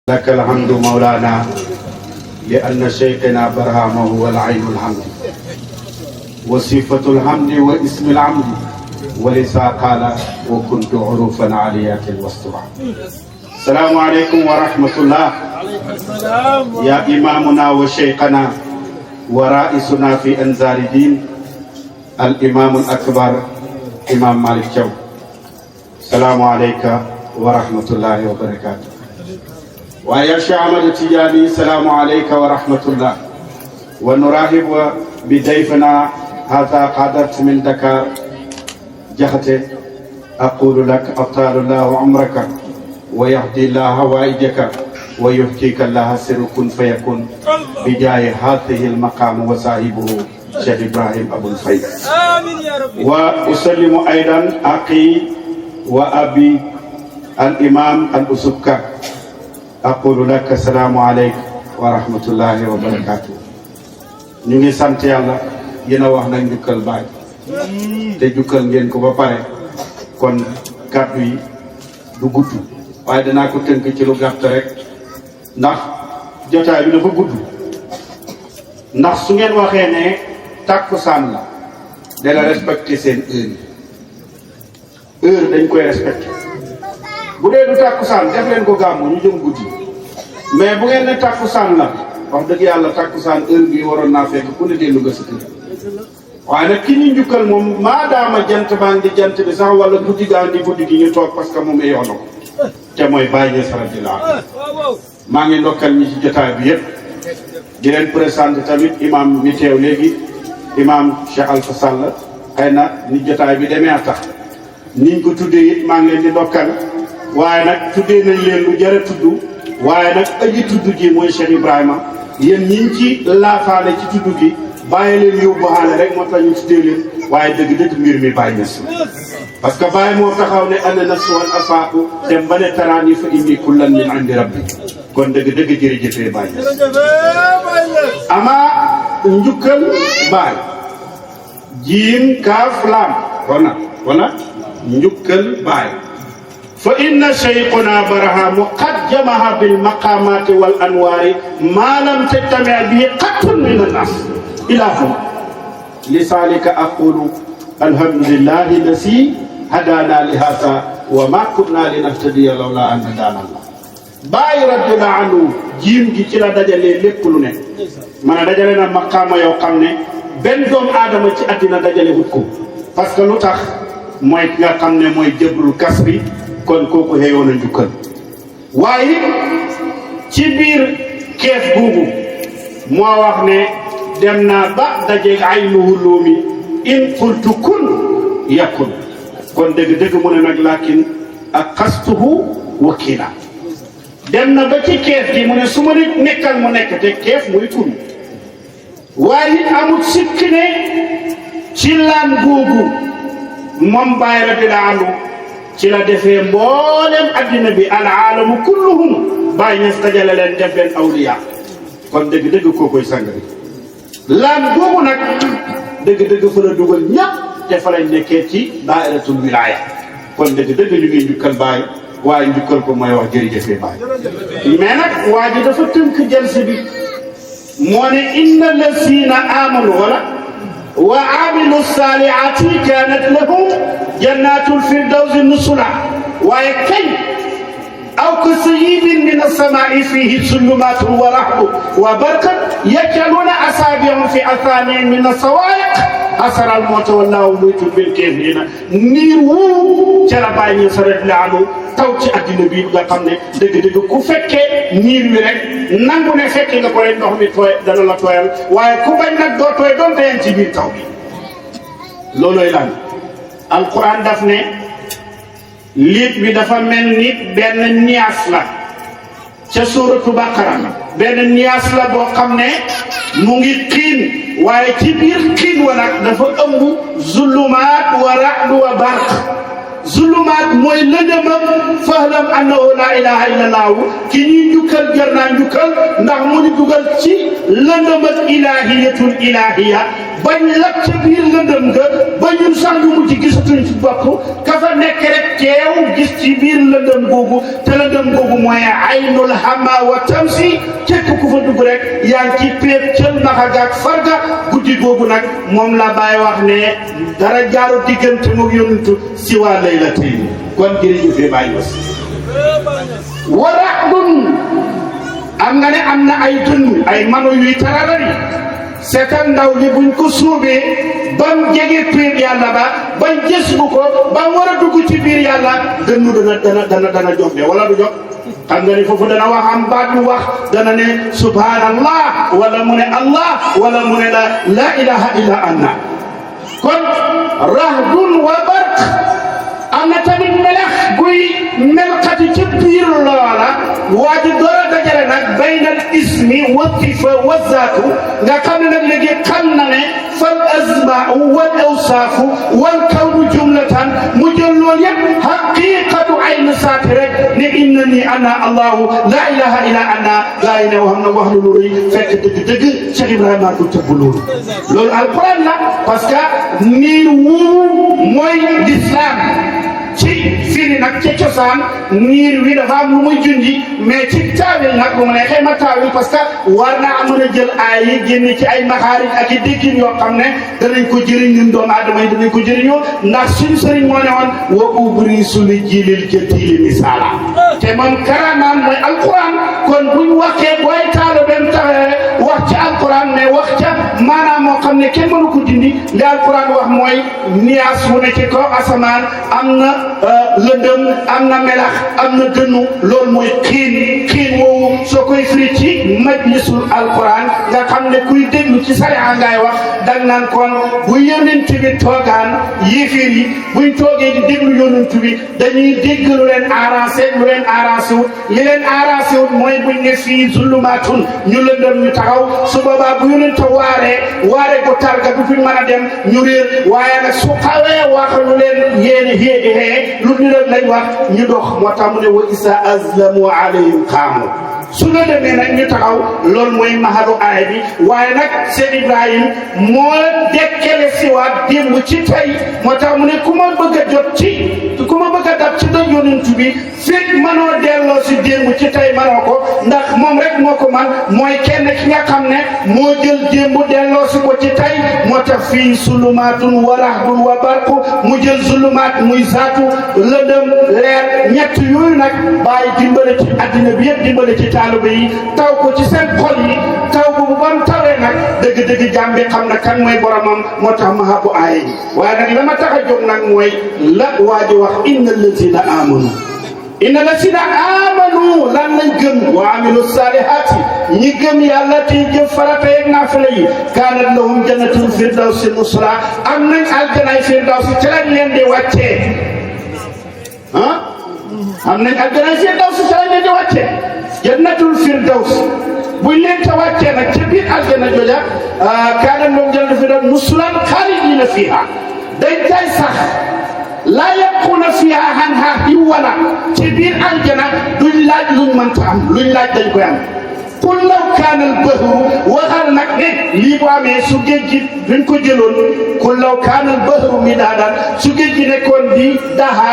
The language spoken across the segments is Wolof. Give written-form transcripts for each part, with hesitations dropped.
لك الحمد مولانا لأن شيخنا برهام هو العين الحمد وصفة الحمد واسم الحمد ولسا قال وكنت عروفا عاليات الوسطى. السلام عليكم ورحمة الله يا إمامنا وشيخنا ورئيسنا في أنزار الدين الإمام الأكبر إمام مالك جو. السلام عليك ورحمة الله وبركاته. ويا شيخ أحمد التجاني السلام عليك ورحمة الله. ونرحب بضيفنا هذا قادرت من دكار جهته. أقول لك أطال الله عمرك ويهدي الله هوائجك ويهديك الله سر كن فيكون بجاه هذه المقام وصاحبه شيخ إبراهيم أبو الفيض. آمين يا رب. وأسلم أيضا أخي وأبي الإمام الأسبكة. أقول لك السلام عليكم ورحمة الله وبركاته. ñu ngi sant yàlla yéen a wax nañ jukkal baay te jukkal ngeen ko ba pare kon kàddu yi du gudd waaye danaa ko tënk ci lu gàtt rek ndax jotaay bi dafa gudd ndax su ngeen waxee ne tàkkusaan la dana respecté seen heure dañ koy respecté bu dee du tàkkusaan def leen ko gàmmu ñu jëm guddi mais bu ngeen ne tàkkusaan la wax dëgg yàlla tàkkusaan heure bii waroon naa fekk ku ne dellu nga sa kër waaye nag ki ñu njukkal moom maadaama jant baa ngi jant bi sax wala guddi gaa ngi guddi gi ñu toog parce que moom yoon na ko te mooy Baye Niass radiyallahu anhu. maa ngi ndokkal ñi ci jotaay bi yëpp di leen présenté tamit imam mi teew léegi imam Cheikh Alpha Sall xëy na ni jotaay bi demee a tax niñ ko tuddee it maa ngi leen di ndokkal waaye nag tuddee nañ leen lu jar a tudd waaye nag aji tudd gi mooy Cheikh Ibrahima yéen ñi ci laafaale ci tudd gi bàyyi leen yóbbu xaale rek moo tax ñu tuddee leen waaye dëgg-dëgg mbir mi Baye Niass parce que Baye moo taxaw ne ana nas wal asaaku dem ba ne taraani fa inni kullan min indi rabbi kon dëgg-dëgg jërëjëfee Baye Niass ama njukkal Baye jiim kaaf laam wala njukkal Baye fa inna shaykhuna barhamu qad jamaha bil maqamati wal anwari ma lam tajtami bihi qattun min an-nas ila hum lisalika aqulu alhamdulillahi allati hadana li hadha wa ma kunna linahtadiya lawla an hadana Allah. Baye radiyallahu anhu jiim gi ci la dajalee lépp lu ne man a dajale na maqaama yoo xam ne benn doomu aadama ci àddina dajale wut ko parce que lu tax mooy ki nga xam ne mooy jëbrul kas bi kon kooku xëyoon a njukkal waaye ci biir keef googu moo wax ne dem naa ba dajeeg ay nuhuloomi in qultu kun yakun kon dëgg-dëgg mu ne nag lakin ak xastuhu wakila dem na ba ci keef gi mu ne su ma nit nekkal mu nekk te keef muy tun waaye it amul sikki ne ci laan googu moom Baye radiyallahu anhu ci la defee mboolem addina bi al aalamu kulluhum Baye Niass dajale leen def leen awliya kon dëgg-dëgg koo koy sang bi laan boobu nag dëgg-dëgg fa la dugal ñëpp te fa lañ nekkee ci daa'iratul wilaaya kon dëgg-dëgg ñu ngi njukkal Baye waaye njukkal ko mooy wax jërëjëfee Baye mais nag waa ji dafa tënk jëlsi bi moo ne inna lasina amanu wala wa amilu salihati kanat lahum jannatul firdawsi nusula waaye kañ aw ka sayyibin min as-samaa'i fihi sulumatun wa rahbu wa barkat yakaluna asabi'ahum fi athanihim min as-sawaa'iq asara al-mawta wallahu muhitun bil kaafiriina niir wu ca la Baye Niass radiyallahu anhu taw ci addina bi nga xam ne dëgg-dëgg ku fekkee niir wi rek nangu ne fekkee nga ko rek ndox mi tooy dana la tooyal waaye ku bañ nag doo tooy doon tayeen ci biir taw bi loolooy lan alquran daf ne liit bi dafa mel ni benn niyaas la ca suuratu baqara benn niyaas la boo xam ne mu ngi xiin waaye ci biir xiin wa nag dafa ëmb zulumaat wa ra'du wa barq zulumaat mooy lëndëmam fahlam annahu la ilaha illa allah ki ñuy njukkal jar naa njukkal ndax mu ñu dugal ci lëndëm ak ilaahiyatul ilaahiya bañ lab ca biir lëndëm ga ba ñun sax ñu mujj gisatuñ ci bopp ka fa nekk rek teew gis ci biir lëndëm googu te lëndëm googu mooy aynul hama wa tamsi képp ku fa dugg rek yaa ngi ci péeb cël maxa gaag farga guddi googu nag moom la Baay wax ne dara jaaru diggante mu yonentu si waa laylatayni kon jërëjëf Baay Ñas waraxdun am nga ne am na ay dënn ay mano yuy tararari seetal ndaw li buñ ko suubee bam jege péeb yàlla bañ gis bu ko ba war a dugg ci biir yàlla dënnu dana jox de wala du jox xam nga ni foofu dana wax am baat mu wax dana ne subhanallah wala mu ne allah wala mu ne la ilaha illa anna kon rahdun wa barq am na tamit melax guy melxati ci biir loola waa ji door a dajale nag baynal ismi wa sifa wa zaatu nga xam ne nag léegi xam na ne fal asmaau wal awsaafu wal kawnu jumlatan mu jël loolu yëpp haqiqatu ayni saati rek ne innani ana allahu la ilaha illa ana gaa yi ne wax na wax lu rëy fekk dëgg Cheikh Ibrahima du tëbb loolu alquran la parce que niir wu mooy l'islam ci firi nag ci cosaan niir wi dafa am lu muy junji mais ci taawil nag bu ma nee xëy ma taawil parce que war naa mën a jël ay yi génn ci ay maxaarij ak i déggin yoo xam ne danañ ko jëriñ ñun doomu aadama yi danañ ko jëriñoo ndax suñu sëriñ moo ne woon wa ubrisu li jilil jatili misaala te moom karamaan mooy alquran kon buñ waxee booy taalibeem taxee wax ci alquran mais wax ca maanaam moo xam ne kenn mënu ko dindi li alquran wax mooy niyaas wu ne ci kaw asamaan am na lëndëm am na melax am na dënnu loolu mooy xiin woowu soo koy firi ci majlisul alquran nga xam ne kuy déglu ci sariya ngay wax dag naan kon bu yonent bi toogaan yéeféer yi buñ toogee di déglu yonent bi dañuy dégg lu leen arrangé lu leen arrangé wut li leen arrangé wut mooy buñ ne fii zulumaatun ñu lëndëm ñu taxaw su boobaa bu yonent waare ko targa du fi mën a dem ñu réer waaye nag su xawee wax lu leen yéene lu ñu leen lañ wax ñu dox moo tax mu ne wa isa azlamu alayhim qaamu su la demee nag ñu taxaw loolu mooy mahalu aay bi waaye nag Seyd Ibrahim moo dekkele si waat démb ci tey moo tax mu ne ku ma bëgg a jot ci ku ma bëgg a dab ci doj yonent bi fekk mënoo delloo si démb ci tey mënoo ko ndax moom rek moo ko man mooy kenn ki nga xam ne moo jël démb delloo si ko ci tey moo tax fii sulumaatun wa rahdun wa barqu mu jël sulumaat muy zaatu lëndëm leer ñett yooyu nag bàyyi dimbale ci addina bi yëpp dimbale ci taalibe yi taw ko ci seen xol yi taw bu ba mu tawee nag dëgg-dëgg jàmm bi xam na kan mooy boromam moo tax ma xabu aaye ji waaye nag la ma tax a jóg nag mooy la waa ji wax inna allazina amanu inna allazina amanu lan lañ gëm wa amilu salihati ñi gëm yàlla te jëf farata yeeg naafila yi kaanat lahum jannatul firdawsi nusra am nañ aljanay firdawsi ci lañ leen di wàccee am nañ aljanay firdawsi ci lañ leen di wàccee jannatul firdaws buñ leen ta wàccee nag ca biir aljana jooja kaanat lahum jannatul firdawsi nusran xaalidina fiha dañ tay sax laa yabquuna fiha anha hiwala ci biir aljana duñ laaj luñ mënta am luñ laaj dañ koy am qul law kaana al-bahru waxal nag ne lii bu amee su géej gi duñ ko jëloon qul law kaana al-bahru midaadan su géej gi nekkoon di daha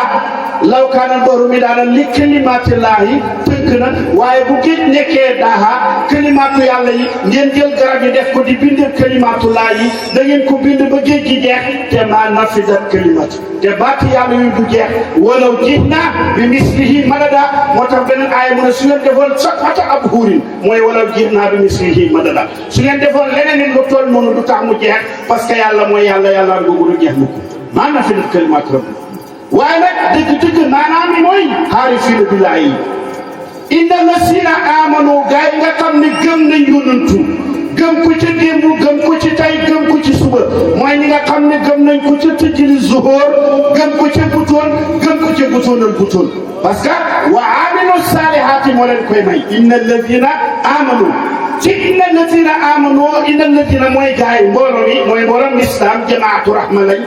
law kaana al-bahru midaadan li kalimaatillaahi tënk na waaye bu géej nekkee daha kalimaatu yàlla yi ngeen jël garab yi def ko di bind kalimaatullaahi yi da ngeen ko bind ba géej gi jeex te maa nafidat kalimatu te baati yàlla yu du jeex walaw ji'naa bi mislihi madada moo tax beneen aaya mu ne su ngeen defoon sab'ata abhuurin mooy walaw ji'naa bi mislihi madada su ngeen defoon leneen nit lu toll noonu du tax mu jeex parce que yàlla mooy yàlla googu du jeex mukk maa nafidat kalimatu rabbi waaye nag dëgg-dëgg maanaam mooy aarifiina billaahi inna llazina aamanu gaa yi nga xam ne gëm nañ yonantu gëm ko ca démb gëm ko ci tay gëm ko ci suba mooy ñi nga xam ne gëm nañ ko ca tëjli zuhóor gëm ko ca butoon gëm ko ca butoonal butoon parce que wa amilu saalihaati moo leen koy may inna alladina amanu ci inna alladina amanu inna alladina mooy gaay mbooloo mi mooy mbooloo islam jamaatu rahma lañ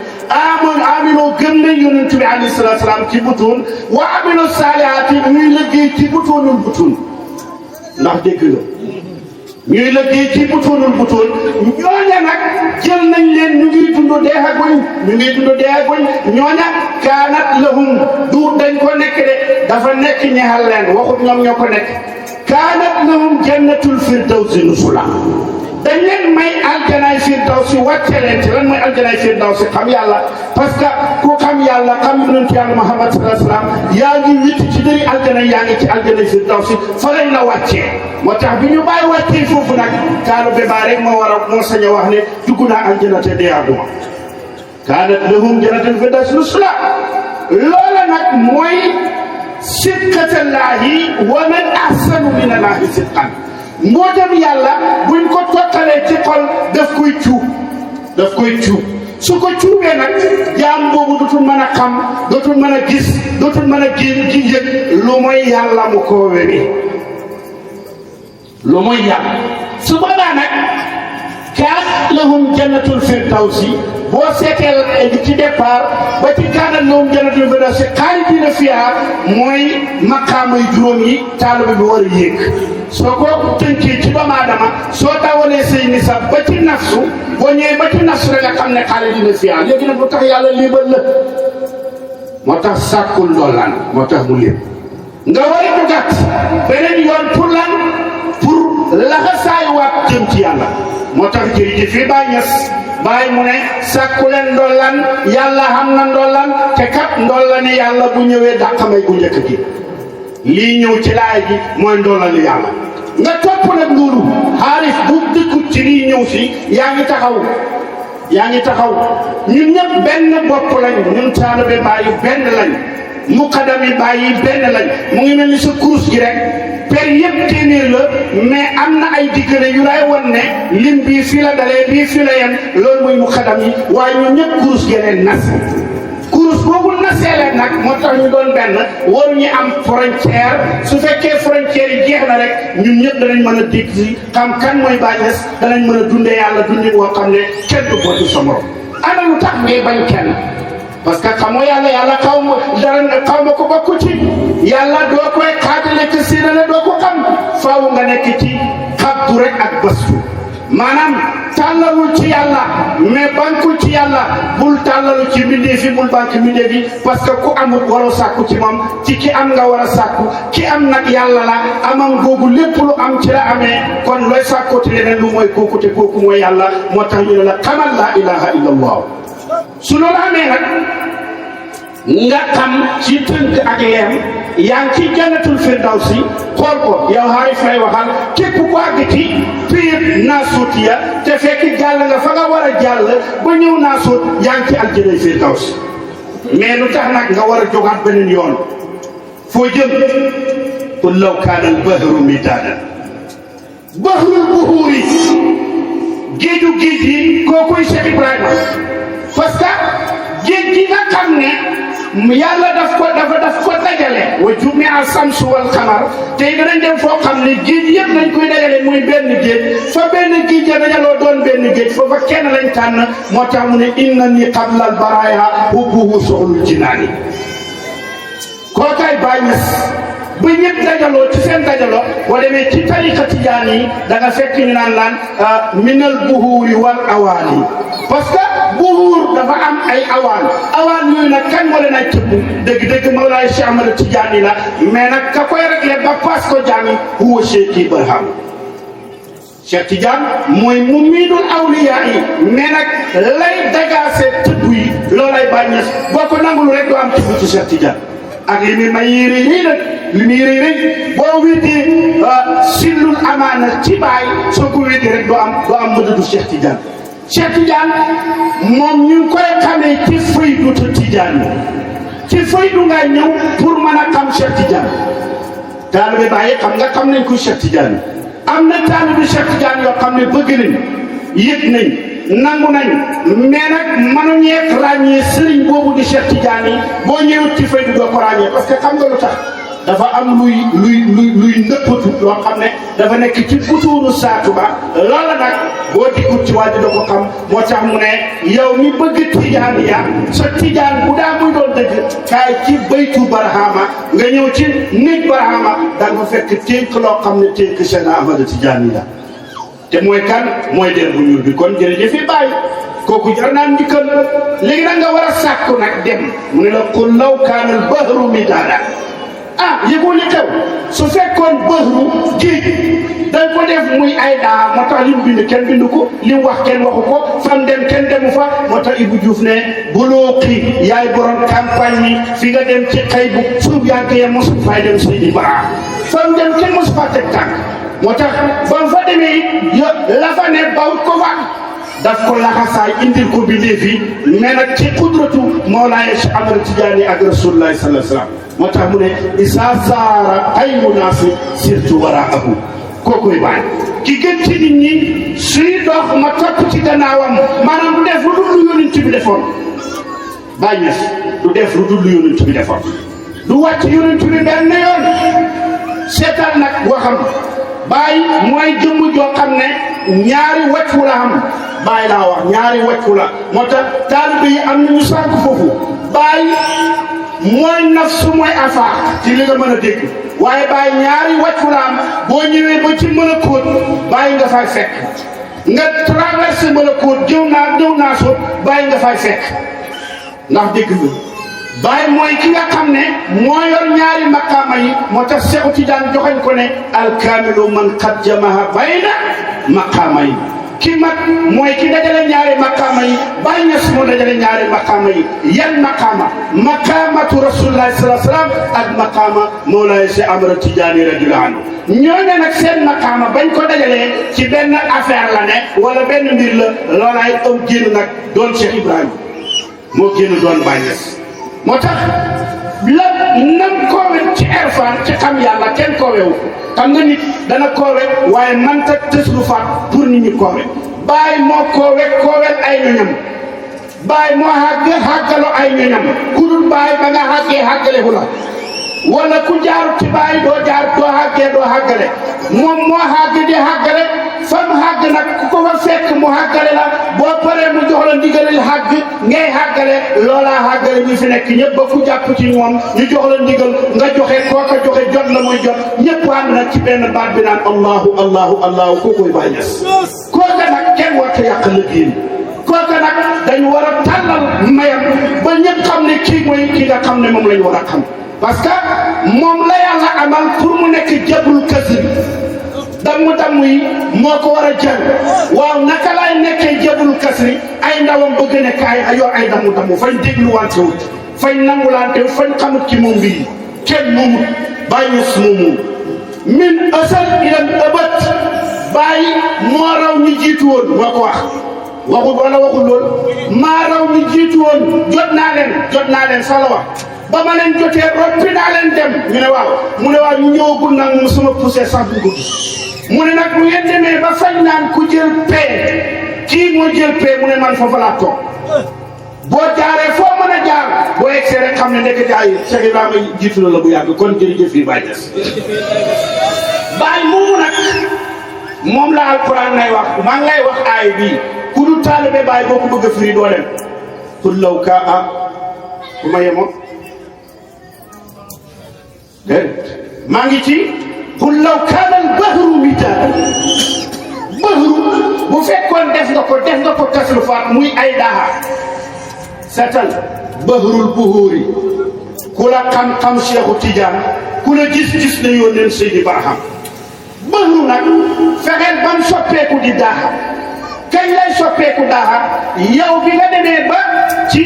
aminu gëm nañ yonent bi alayhi salaatu salaam ci butoon wa amilu saalihaati ñuy liggéey ci butoonal butoon ndax dégg nga ñuy liggéey ci butoonul butoon ñooña nag jël nañ leen ñu ngi dund deeaguñ ñooña kaanat lahum du dañ ko nekk de dafa nekk ñeexal leen waxut ñoom ñoo ko nekk kaanat lahum jannatul firdawsi nuzula dañ leen may aljanaay firdawsi wàcce leen ci lan mooy aljanaay firdawsi xam yàlla parce que ku xam yàlla xam yonent yàlla Muhammad sallallahu alayhi wa sallam yaa ngi witt ci dëri aljana yaa ngi ci aljanaay firdawsi fa lañ la wàccee moo tax bi ñu bàyyi wàccee foofu nag kaalu bébaa rek moo sañ a wax ne dugg naa aljana te deeaguma kaanat lahum jannatul firdawsi nuzula loola nag mooy sidqatallaahi wa man ahsanu minallaahi sidqan mbootam yàlla buñ ko tottalee ci xol daf koy cuub su ko cuubee nag jaam boobu dootul mën a xam dootul mën a gis dootul mën a gi yëg lu mooy yàlla mu ko wéri lu mooy yàlla su boobaa nag kaat lahum jannatul firdawsi boo seetee ci départ ba ci kaanat lahum jannatul firdawsi xaalidiina fiihaa mooy maqaama yu juróom yi taalibe bi war a yéeg soo ko tënkee ci doomu aadama soo dawalee say nisab ba ci nafsu boo ñëwee ba ci nafsu rek nga xam ne xaalidiina fiihaa léegi nag lu tax yàlla liibal la moo tax sàkkul ndollaan moo tax mu lépp nga war a dugat beneen yoon pour lan pour laxasaay waat jëm ci yàlla moo tax jërëjëf fii Baay Ñas Baay mu ne sàkku leen ndollaan yàlla xam na ndollaan te kat ndollani yàlla bu ñëwee dàq may bu njëkk gi lii ñëw ci laay gi mooy ndollani yàlla nga topp nag loolu xaalis bu dëkkut ci lii ñëw si yaa ngi taxaw ñun ñëpp benn bopp lañ ñun taalibe Baay benn lañ muqaddami Baay yi benn lañ mu ngi mel ni sa kurus gi rek per yëpp téeméer la mais am na ay diggante yu lay won ne lim bii fii la dalee bii fii la yem loolu mooy muqaddam yi waaye ñun ñëpp kurus gi leen nas kurus boobu nasee leen nag moo tax ñu doon benn waruñu am frontière su fekkee frontière yi jeex na rek ñun ñëpp danañ mën a dégg si xam kan mooy Baay Ñas danañ mën a dundee yàlla dundi boo xam ne kenn du bootu sa morom ana lu tax ngay bañ kenn parce que xamoo yàlla xaw ma ko bokku ci yàlla doo koy xaatale que si la doo ko xam faaw nga nekk ci xabdu rek ak bastu maanaam tàllalul ci yàlla mais bankul ci yàlla bul tàllalu ci mbindee fi bul banque mbindee fi parce que ku amul waroo sàkku ci moom ci ki am nga war a sàkku ki am nag yàlla la amam googu lépp lu am ci la amee kon looy sàkkooti leneen lu mooy kooku te kooku mooy yàlla moo tax ñu ne la xamal laa ilaha illa allah su loolu amee nag nga xam ci tënk ak leem yaa ngi ci jannatul firdawsi xool ko yow xaarif lay waxal képp ku àgg ci piir naasuut ya te fekk jàll nga fa nga war a jàll ba ñëw naasuut yaa ngi ci aljanay firdawsi mais lu tax nag nga war a jógaat beneen yoon foo jëm qul law kaana al bahru midaadan bahrul buhuuri géeju géej yi kookuy Cheikh Ibrahima parce que géej gi nga xam ne yàlla daf ko dajale wa jumi'a samsu wal qamar tey danañ dem foo xam ne géej yëpp nañ koy dajale muy benn géej fa benn géej ya dajaloo doon benn géej foofa kenn lañ tànn moo tax mu ne inna ni qabla al baraya hubbuhu su'ul jinaani kookaay Baay Ñas ba ñëpp dajaloo ci seen dajaloo boo demee ci tariqa tijaan yi da nga fekk ñu naan laan minal buhuuri wal awaani parce que buhuur dafa am ay awaan yooyu nag kan moo leen ay tëbb dëgg-dëgg Mawlaay Cheikh Ahmad Tijaani la mais nag ka koy réglé ba paas ko jaami huwa Cheikh Ibrahim Cheikh Tidiane mooy mumiidul awliyaa yi mais nag lay dagaase tëbb yi loolay Baay Ñas boo ko nangul rek doo am tëbb ci Cheikh Tidiane ak li muy may yéere nag li muy rëy boo wéetee sillul amaana ci Baay soo ko wéetee rek doo am mëdadu Cheikh Tidiane Cheikh Tidiane moom ñu ngi koy xamee ci faydu Tidiane ci faydu nga ñëw pour mën a xam Cheikh Tidiane taalibe Baay xam nañ ko Cheikh Tidiane am na taalibe Cheikh Tidiane yoo xam ne bëgg nañ yëg nañ nangu nañ mais nag mënuñee ràññee sëriñ boobu di Cheikh Tidiane yi boo ñëwut ci faydu doo ko ràññee parce que xam nga lu tax dafa am luy nëppatu loo xam ne dafa nekk ci butuunu saatu ba loola nag boo dikkut ci wàllu da ko xam moo tax mu ne yow mi bëgg tijaan ya sa tijaan bu daa muy doon dëgg kaay ci baytu barahama nga ñëw ci néeg barahama da nga fekk tënk loo xam ne tënk Cheikh Ahmad Tijaan ya te mooy kan mooy der bu ñuul bi kon jërëjëf Baay kooku jar naan ndikkal léegi nag nga war a sàkku nag dem mu ne la qul law kaana al bahru midaada yëgoo li xew su fekkoon bahru géej dañ ko def muy ay daa moo tax li mu bind kenn bindu ko li mu wax kenn waxu ko fam dem kenn demu fa moo tax Ibou Diouf ne bulooqi yaay borom campagne mi fi nga dem ci xëy bu suuf yàggee mosu fay dem Seydi Bara fam dem kenn mosu fa teg tànk moo tax ba mu fa demee it la fa ne bawut ko fa daf ko laxasaay indil ko bi léefi mais nag ci qudratu Mawlaaya Cheikh Ahmad Tidiane ak Rasulullahi sallallahu alayhi wa sallam moo tax mu ne isa saara xayru naasi sirtu waraahu kookoy Baay ki gën ci nit ñi suy dox ma topp ci gannaawam maanaam du def lu dul lu yonent bi defoon Baay Ñas du def lu dul lu yonent bi defoon du wàcc yonent bi benn yoon seetal nag waxam Baay mooy jëmm joo xam ne ñaari wàccu la am Baay laa wax ñaari wàccu la moo tax taalibe yi am nañu sànq foofu Baay mooy nafsu mooy afaax ci li nga mën a dégg waaye Baay ñaari wàccu la am boo ñëwee ba ci mën a kóot Baay nga fay fekk nga traversé mën a kóot jëw naa soo Baay nga fay fekk ndax dégg nga Baay mooy ki nga xam ne moo yor ñaari maqaama yi moo tax Seexu Tijaan joxañ ko ne alkaamilu man qad jamaha bayna maqaama yi ki mag mooy ki dajale ñaari maqaama yi Baay Ñas moo dajale ñaari maqaama yi yan maqaama maqaamatu Rasulullah sallallahu alayhi wa sallam ak maqaama Mawlaaya Cheikh Ahmad Tidiane radiyallahu anhu ñooñu nag seen maqaama bañ ko dajalee ci benn affaire la ne wala benn mbir la loolaay am génn nag doon Cheikh Ibrahima moo génn doon Baay Ñas moo tax la nam koowe ci erfaan ci xam yàlla kenn koowewu xam nga nit dana koowe waaye manta tëslu faat pour nit ñi koowe Baay moo koowel ay ñoñam Baay moo xàggaloo ay ñoñam ku dul Baay ba nga xàggee xàggaleku la wala ku jaarut ci Baay doo xàggale moom moo xàgg di xàggale fam xàgg nag ku ko fa fekk mu xàggale la boo paree mu jox la ndigalal xàgg ngay xàggale loolaa xàggale ñi fi nekk ñëpp ba ku jàpp ci ñoom ñu jox la ndigal nga joxe kooka joxe jot la muy jot ñëpp ànd nag ci benn baat bi naan allahu kookoy Baay Ñas kooka nag kenn warta yàq liggéey kooka nag dañu war a tàllal mayam ba ñëpp xam ne kii mooy ki nga xam ne moom lañu war a xam parce que moom la yàlla amal pour mu nekk jabrul kasir damm yi moo ko war a jël waaw naka laay nekkee jabrul kasri ay ndawam bëgg nekk ay yor ay damm fañ dégluwante wut fañ nangulante wut fañ xamut ci moom bii kenn moomut Baay Ñas moomu min asal ilam abat Baay moo raw ñi jiitu woon moo ko wax waxul wala waxul lool maa raw ñi jiitu woon jot naa leen fa la wax ba ma leen jotee roppi naa leen dem ñu ne waaw mu ne waaw ñu ñëwagul nag mu sama poussé sax bu guddi mu ne nag bu ngeen demee ba fañ naan ku jël paie kii moo jël paie mu ne man foofu laa toog boo jaaree foo mën a jaar boo egsee rek xam ne ndekete ay Cheikh Ibrahima jiitu na la bu yàgg kon jërëjëf yi Baay Ñas Baay moomu nag moom la alquran ngay wax maa ngi lay wax aay bii ku du taalibe Baay boo ko bëgg a firi doo dem qul law kaana bu ma yemoon maa ngi ci qul law kaana al bahru midaadan bahru bu fekkoon def nga ko tasrufaat muy ay daaxa seetal bahrul buhuuri ku la xam-xam Seexu Tijaan ku la gis-gis na yónneen Seydi Barham bahru nag fexeel bam soppeeku di daaxa kañ lay soppeeku daaxa yow bi nga demee ba ci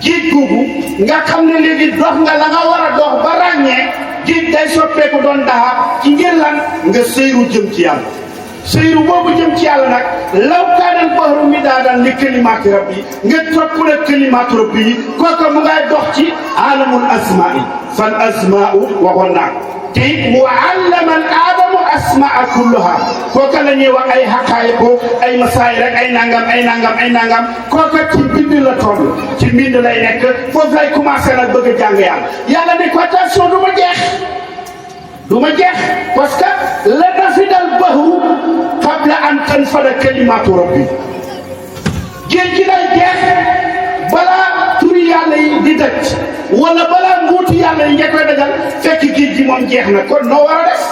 géej googu nga xam ne léegi dox nga la nga war a dox ba ràññee géej day soppeeku doon daxa ci ngir lan nga sëyru jëm ci yàlla sëyru boobu jëm ci yàlla nag law kaanal bahru midaadan li kalimaati rabbi nga topp la kalimaatu rabbi yi kooku mu ngay dox ci alamul asmaai fal asmaau waxoon naa te it wa allama al aadamu asmaa kulluha kooku la ñuy wax ay xaqaayiqu ay masaay rek ay nangam kooku ci mbind la toll ci mbind lay nekk foofu lay commencé nag bëgg a jàng yàlla ne ko attention du ma jeex parce que la kalimaatu rabbi géej gi lay jeex balaa turi yàlla yi di daj wala balaa nguuti yàlla yi nga koy dajal fekk géej gi moom jeex na kon noo war a def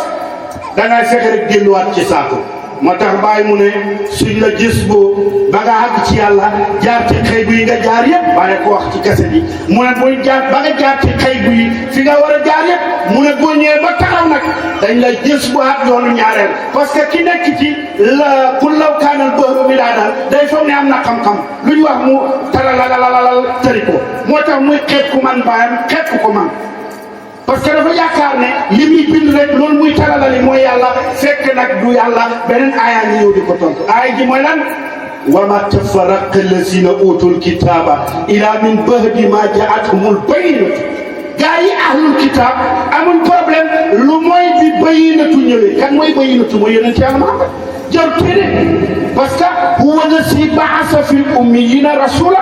dangay fexe rek delluwaat ci saako moo tax bàyyi mu ne suñ la gis boo ba nga àgg ci yàlla jaar ci xëy bu yi nga jaar yëpp bàyyi ko wax ci kase bi mu ne booy jaar ba nga jaar ci xëy bu yi fi nga war a jaar yëpp mu ne boo ñëwee ba taxaw nag dañ lay gis bu at yoonu ñaareel parce que ki nekk ci la pour law kaanal bëru mi daanal day foog ne am na xam-xam lu ñu wax mu talalalal tëri ko moo tax muy xeet ku man bàyyam xeet ko man parce que dafa yaakaar ne li muy bind rek loolu muy talalali mooy yàlla fekk nag du yàlla beneen aaya ngi ñëw di ko tontu aaya ji mooy lan wa ma tafarraqa lazina utul kitaaba ila min ba'di ma ja'athumul bayyinatu gaa yi ahlul kitaab amuñ problème lu mooy bi bayyinatu ñëwee kan mooy bayyinatu mooy yonent yàlla Muhammad jar téere parce que huwa allazi ba'asa fil ummiyina rasula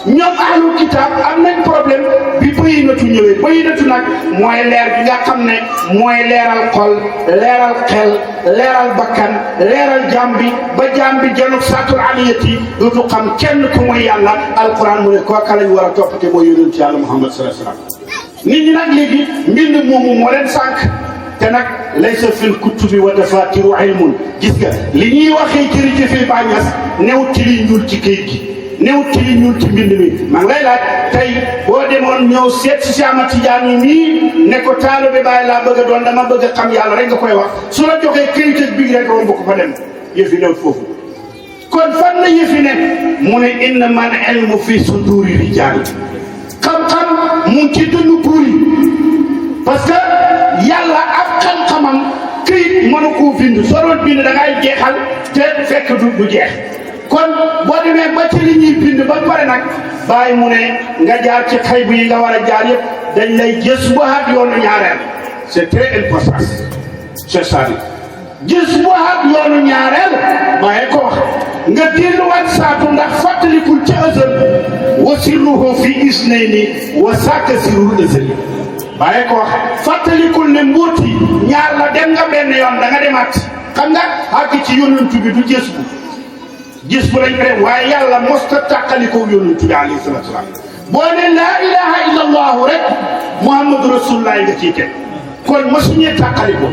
ñoom ahlul kitaab am nañ problème bi bayyinatu ñëwee bayyinatu nag mooy leer bi nga xam ne mooy leeral xol leeral xel leeral bakkan leeral jaam bi ba jaam bi januk saatul aliyati dootu xam kenn ku mooy yàlla alquran mu ne kooka lañ war a toppate mooy yonent yàlla Muhammad sallallahu alayhi wasallam nit ñi nag léegi mbind moomu moo leen sànq te nag laysa fil kutubi wa dafatiru ilmun gis nga li ñuy waxee jërëjëfee bàññas new ci liy ñuul ci këyit gi néew ci li ñuul ci mbind mi maa ngi lay laaj tey boo demoon ñëw seet si Cheikh Ahmad Tidiane nii ne ko taalibe Baay laa bëgg a doon dama bëgg a xam yàlla rek nga koy wax su la joxee këyit ak bii rek romb ko fa dem yëfi new foofu kon fan la yëfi ne mu ne innama al ilmu fi suduri rijaal xam-xam mu ngi ci dënnu buur yi parce que yàlla ak xam-xamam këyit mënu koo bind soo doon bind da ngay jeexal te fekk du jeex kon boo demee ba ci li ñuy bind ba pare nag bàyyi mu ne nga jaar ci xëy bu yi nga war a jaar yëpp dañ lay gës bu haat yoonu ñaareel c'est très important c'est ça gës bu haat yoonu ñaareel bàyyi ko wax nga delluwaat saatu ndax fàttalikul ci ësël wa sirruhu fi isnayni wa saaka sirrul ësël bàyyi ko wax fàttalikul ne mbóoti ñaar la dem nga benn yoon da nga demaat xam nga àgg ci yonent bi du gës bu gis bu lañ koy waaye yàlla mosta tàqalikoo yonent bi alayhi salaatu wa salaam boo ne laa ilaha illa allahu rek muhammadu rasulullah nga ciy teg kon mosuñee tàqalikoo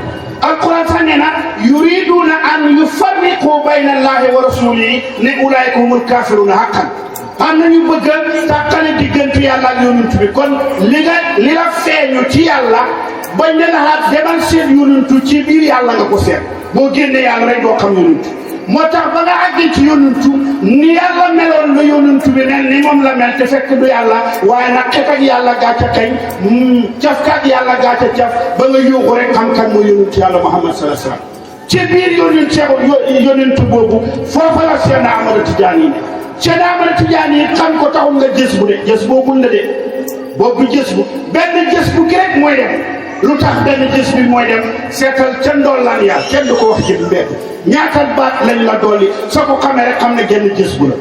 alquran sax nee na yuriduna an yufarriqu bayna allahi wa rasulihi ne ulaayka humul kafiruna haqqan am nañu bëgg a tàqale diggante yàlla ak yonent bi kon li la feeñu ci yàlla bañ ne la xaat demal seet yonentu ci biir yàlla nga ko seet boo génnee yàlla rek doo xam yonentu moo tax ba nga àggee ci yonantu ni yàlla meloon la yonantu bi mel ni moom la mel te fekk du yàlla waaye nag xet ak yàlla gàcce kañ cafkat yàlla gàcce caf ba nga yóoxu rek xam-xam mooy yonantu yàlla Muhammad sallallahu alayhi wasallam ci biir yonantu boobu foofa la Cheikh Ahmad Tidiane yi ne Cheikh Ahmad Tidiane yi xam ko taxul nga gës bu de gës boobul la de boobu gës bu benn gës bu gi rek mooy dem lu tax benn gës bi mooy dem seetal ca ndollaan yàlla kenn du ko wax ci mbedd ñaatal baat lañ la dolli soo ko xamee rek xam ne genn gës bu la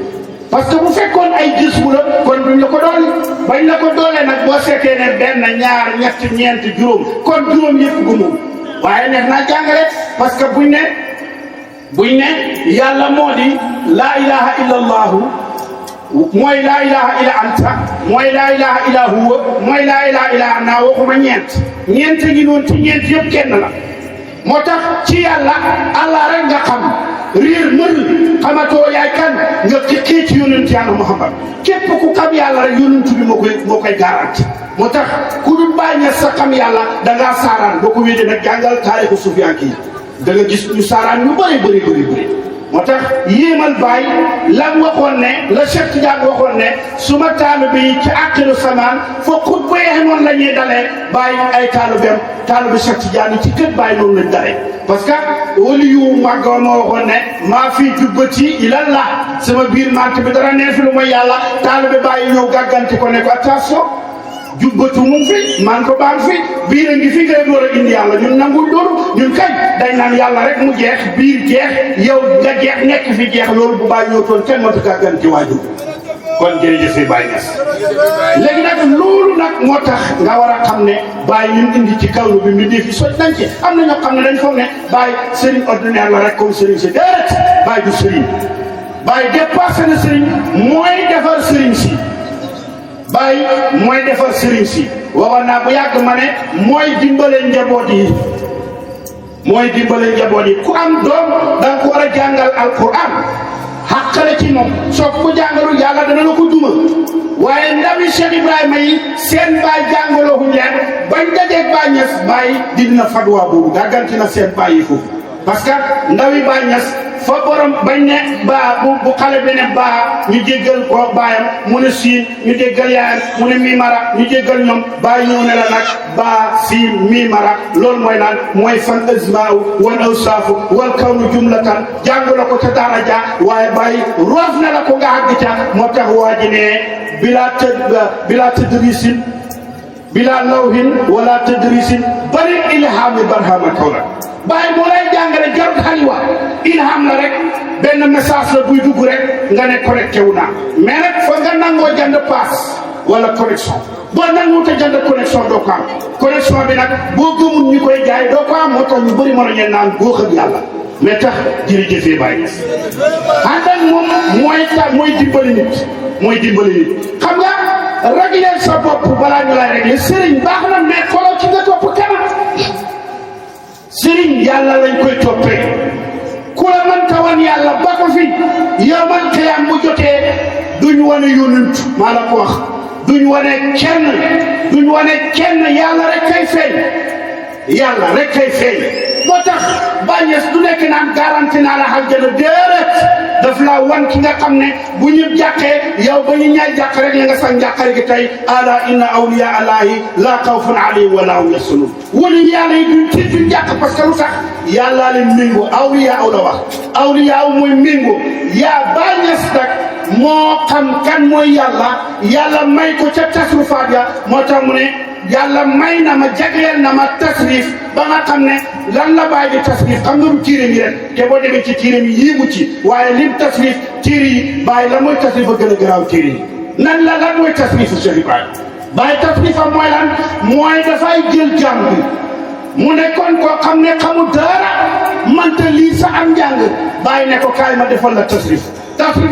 parce que bu fekkoon ay gës bu la kon duñ la ko dolli bañ la ko doolee nag boo seetee ne benn ñaar ñett ñeent juróom kon juróom yëpp gu moom waaye neex naa jàngale parce que buñ ne yàlla moo di laa ilaha illa allahu mooy laa ilaha illa anta mooy laa ilaha illa huwa mooy laa ilaha illa ana waxuma ñeent ngi noonu ci ñeent yëpp kenn la moo tax ci yàlla allah rek nga xam réer mër xamatoo yaay kan nga xëy ci yonent yàlla Muhammad képp ku xam yàlla rek yonent bi moo koy garanti moo tax ku dul bàyyi sa xam yàlla da ngaa saaraan boo ko wéedee nag jàngal taarixu Sufyaan yi da nga gis ñu saaraan ñu bëri moo tax yéemal Baay la waxoon ne la Cheikh Tidiane waxoon ne suma taalibe yi ci àqiru samaan foo xut ba yeexe noonu la ñuy dalee Baay ay taalibe Cheikh Tidiane yi ci kër Baay noonu lañ dalee parce que wali yu màggoon moo waxoon ne maa fii jubbati ilallah sama biir mànt bi dara neefi lu mooy yàlla taalibe Baay ñëw gàgganti ko ne ko attention jubbatu mu ngi fi man ko baan fi biir a ngi fi ngay door a indi yàlla ñun nangul loolu ñun kay dañ naan yàlla rek mu jeex biir jeex yow nga jeex nekk fi jeex loolu bu Baay ñëw toon kenn mënta gàggan ci waajur kon jërëjëf Baay Ñas léegi nag loolu nag moo tax nga war a xam ne Baay ñun indi ci kawlu bi mi dee fi soj nañ ci am na ñoo xam ne dañ foog ne Baay sëriñ ordinaire la rek comme sëriñ si déedéet Baye du sëriñ Baye dépassé na sëriñ mooy defar sëriñ si Baye mooy defar sëriñ si waxoon naa bu yàgg ma ne mooy dimbale njaboot yi ku am doom da nga ko war a jàngal alquran xàqale ci moom soo ko jàngalul yàlla dana la ko duma waaye ndawi Cheikh Ibrahima yi seen baay jàngaloohuñ leen bañ dajeeg Baay Ñas Baay dina fatwa boobu gàgganti na seen baay yi foofu parce que ndawi Baay Ñas fa borom bañ ne baa bu xale bi ne baa ñu jéggal ko baayam mu ne siin ñu jéggal yaayam mu ne miimara ñu jéggal ñoom Baay ñëw ne la nag baa siin miimara loolu mooy naan mooy fan asmaaw wal awsaafu wal kawnu jumlatan jàngu la ko ca daara ja waaye Baay roof na la ko nga àgg ca moo tax waa ji ne bila tadrisin bila lawhin wala tadrisin bari ilhaami barhama kawla Baay moo lay jàngale jarut xaliwa ilham la rek benn message la buy dugg rek nga ne connecté wu naa mais nag foog nga nangoo jënd pass wala connexion boo nanguwut a jënd connexion doo ko am connexion bi nag boo gëmul ñu koy jaay doo ko am moo tax ñu bëri mën a ñeen naan góox ak yàlla mais tax jërëjëfee Baay ànd ak moom mooy dimbali nit xam nga régler sa bopp balaa ñu lay régler sëriñ baax na mais xoolal ci nga topp kanam sëriñ yàlla lañ koy toppee ku la mënta wan yàlla ba ko fi yawmal qiyaam bu jotee duñ wane yonent maa la ko wax duñ wane kenn yàlla rek kay feeñ moo tax Baay Ñas du nekk naan garanti naa la aljana déedéet daf la wan ki nga xam ne bu ñëpp jàqee yow ba ñu ñaay jàq rek la nga sax njàqare gi tey ala inna awliya allahi la xawfun alayhim wala hum yaxzanun wali yàlla yi duñ tiit duñ jàq parce que lu tax yàllaa leen méngoo awliya aw la wax awliya aw mooy méngoo yaa Baay Ñas nag moo xam kan mooy yàlla may ko ca tasrufaat ya moo tax mu ne yàlla may na ma jagleel na ma tasrif ba nga xam ne lan la Baay di tasrif xam nga du tiire mi rek te boo demee ci tiire mi yéemu ci waaye lim tasrif tiire yi Baay la mooy tasrif a gën a garaaw tiire yi nan la lan mooy tasrifu Cheikh Ibrahima Baay tasrifam mooy lan mooy dafay jël jàng bi mu nekkoon koo xam ne xamul dara manta lii sa am njàng Baay ne ko kaay ma defal la tasrif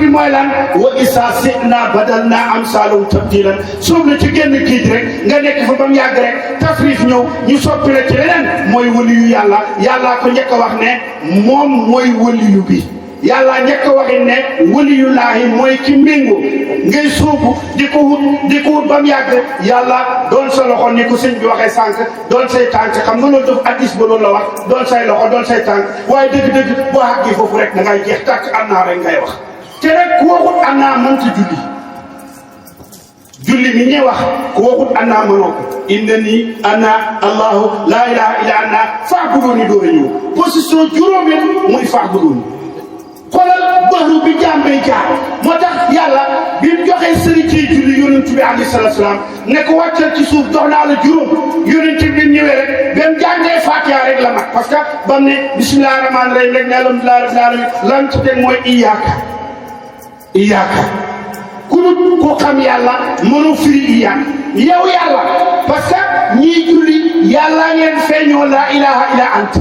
bi mooy lan wa isa sina badalna amsalum tabdilan suuf la ci génn géej rek nga nekk fa ba mu yàgg rek tasrif ñëw ñu soppi la ci leneen mooy waliyu yàllaa ko njëkk a wax ne moom mooy waliyu bi yàlla njëkk a waxin ne waliyullaahi mooy ki méngoo ngay suubu di ko wut ba mu yàgg yàlla doon sa loxo ni ko sëñ bi waxee sànq doon say tànk xam nga loolu def addis ba loolu la wax doon say loxo doon say tànk waaye dëgg-dëgg boo àggee foofu rek da ngay jeex tàkk am naa rek ngay wax te rek ku waxut am naa mënti julli mi ñuy wax ku waxut am naa mënoo ko innani ana allahu laa ilaha illa ana fa'buduni door a ñëw position juróomeel muy fa'buduni xoolal bahru bi jàmbee jaar moo tax yàlla bi mu joxee sëriñ ci julli yonent bi alayhi salaatu salaam ne ko wàccal ci suuf jox naa la juróom yonent bi ñëwee rek ba mu jàngee Fatiha rek la mat parce que ba mu ne bismillahi rahmaani rahim rek ne alhamdulillahi rabbil alamin lan ci teg mooy iyaaka ku dul ko xam yàlla mënoo firi iyaaka yow yàlla parce que ñii julli yàlla ngeen feeñoo la ilaha illa anta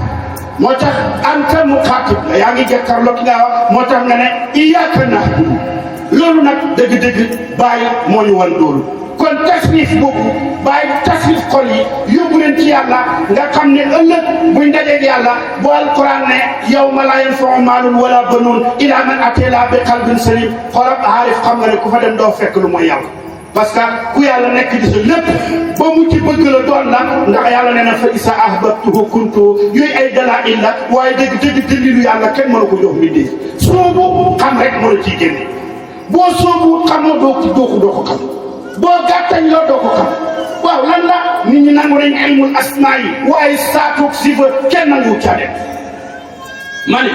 moo tax anta muxaatib la yaa ngi jàkkaarloo ki nga wax moo tax nga ne iyaaka na'budu loolu nag dëgg-dëgg Baay moo ñu wan loolu kon tasrif boobu Baay tasrif xol yi yóbbu leen ci yàlla nga xam ne ëllëg buñ dajeeg yàlla bu alquran ne yawma laa yanfa'u maalun wala banuun illaa man ataa Allaaha bi qalbin saliim xoolal aarif xam nga ne ku fa dem doo fekk lu mooy yàlla parce que ku yàlla nekk di sa lépp ba mu ci bëgg la doon la ndax yàlla nee na fa isa ahbabtuhu kuntu yooyu ay dalaa'il la waaye dëgg dëgg yàlla kenn mënu ko jox mbindéef soobu xam rek moo la ciy génne boo soobu xamoo doo ko xam boo gàttañ loo doo ko xam waaw lan la nit ñi nangu nañ ilmul asmaa yi waaye saatoog sifa kenn nangu ca dem ma ne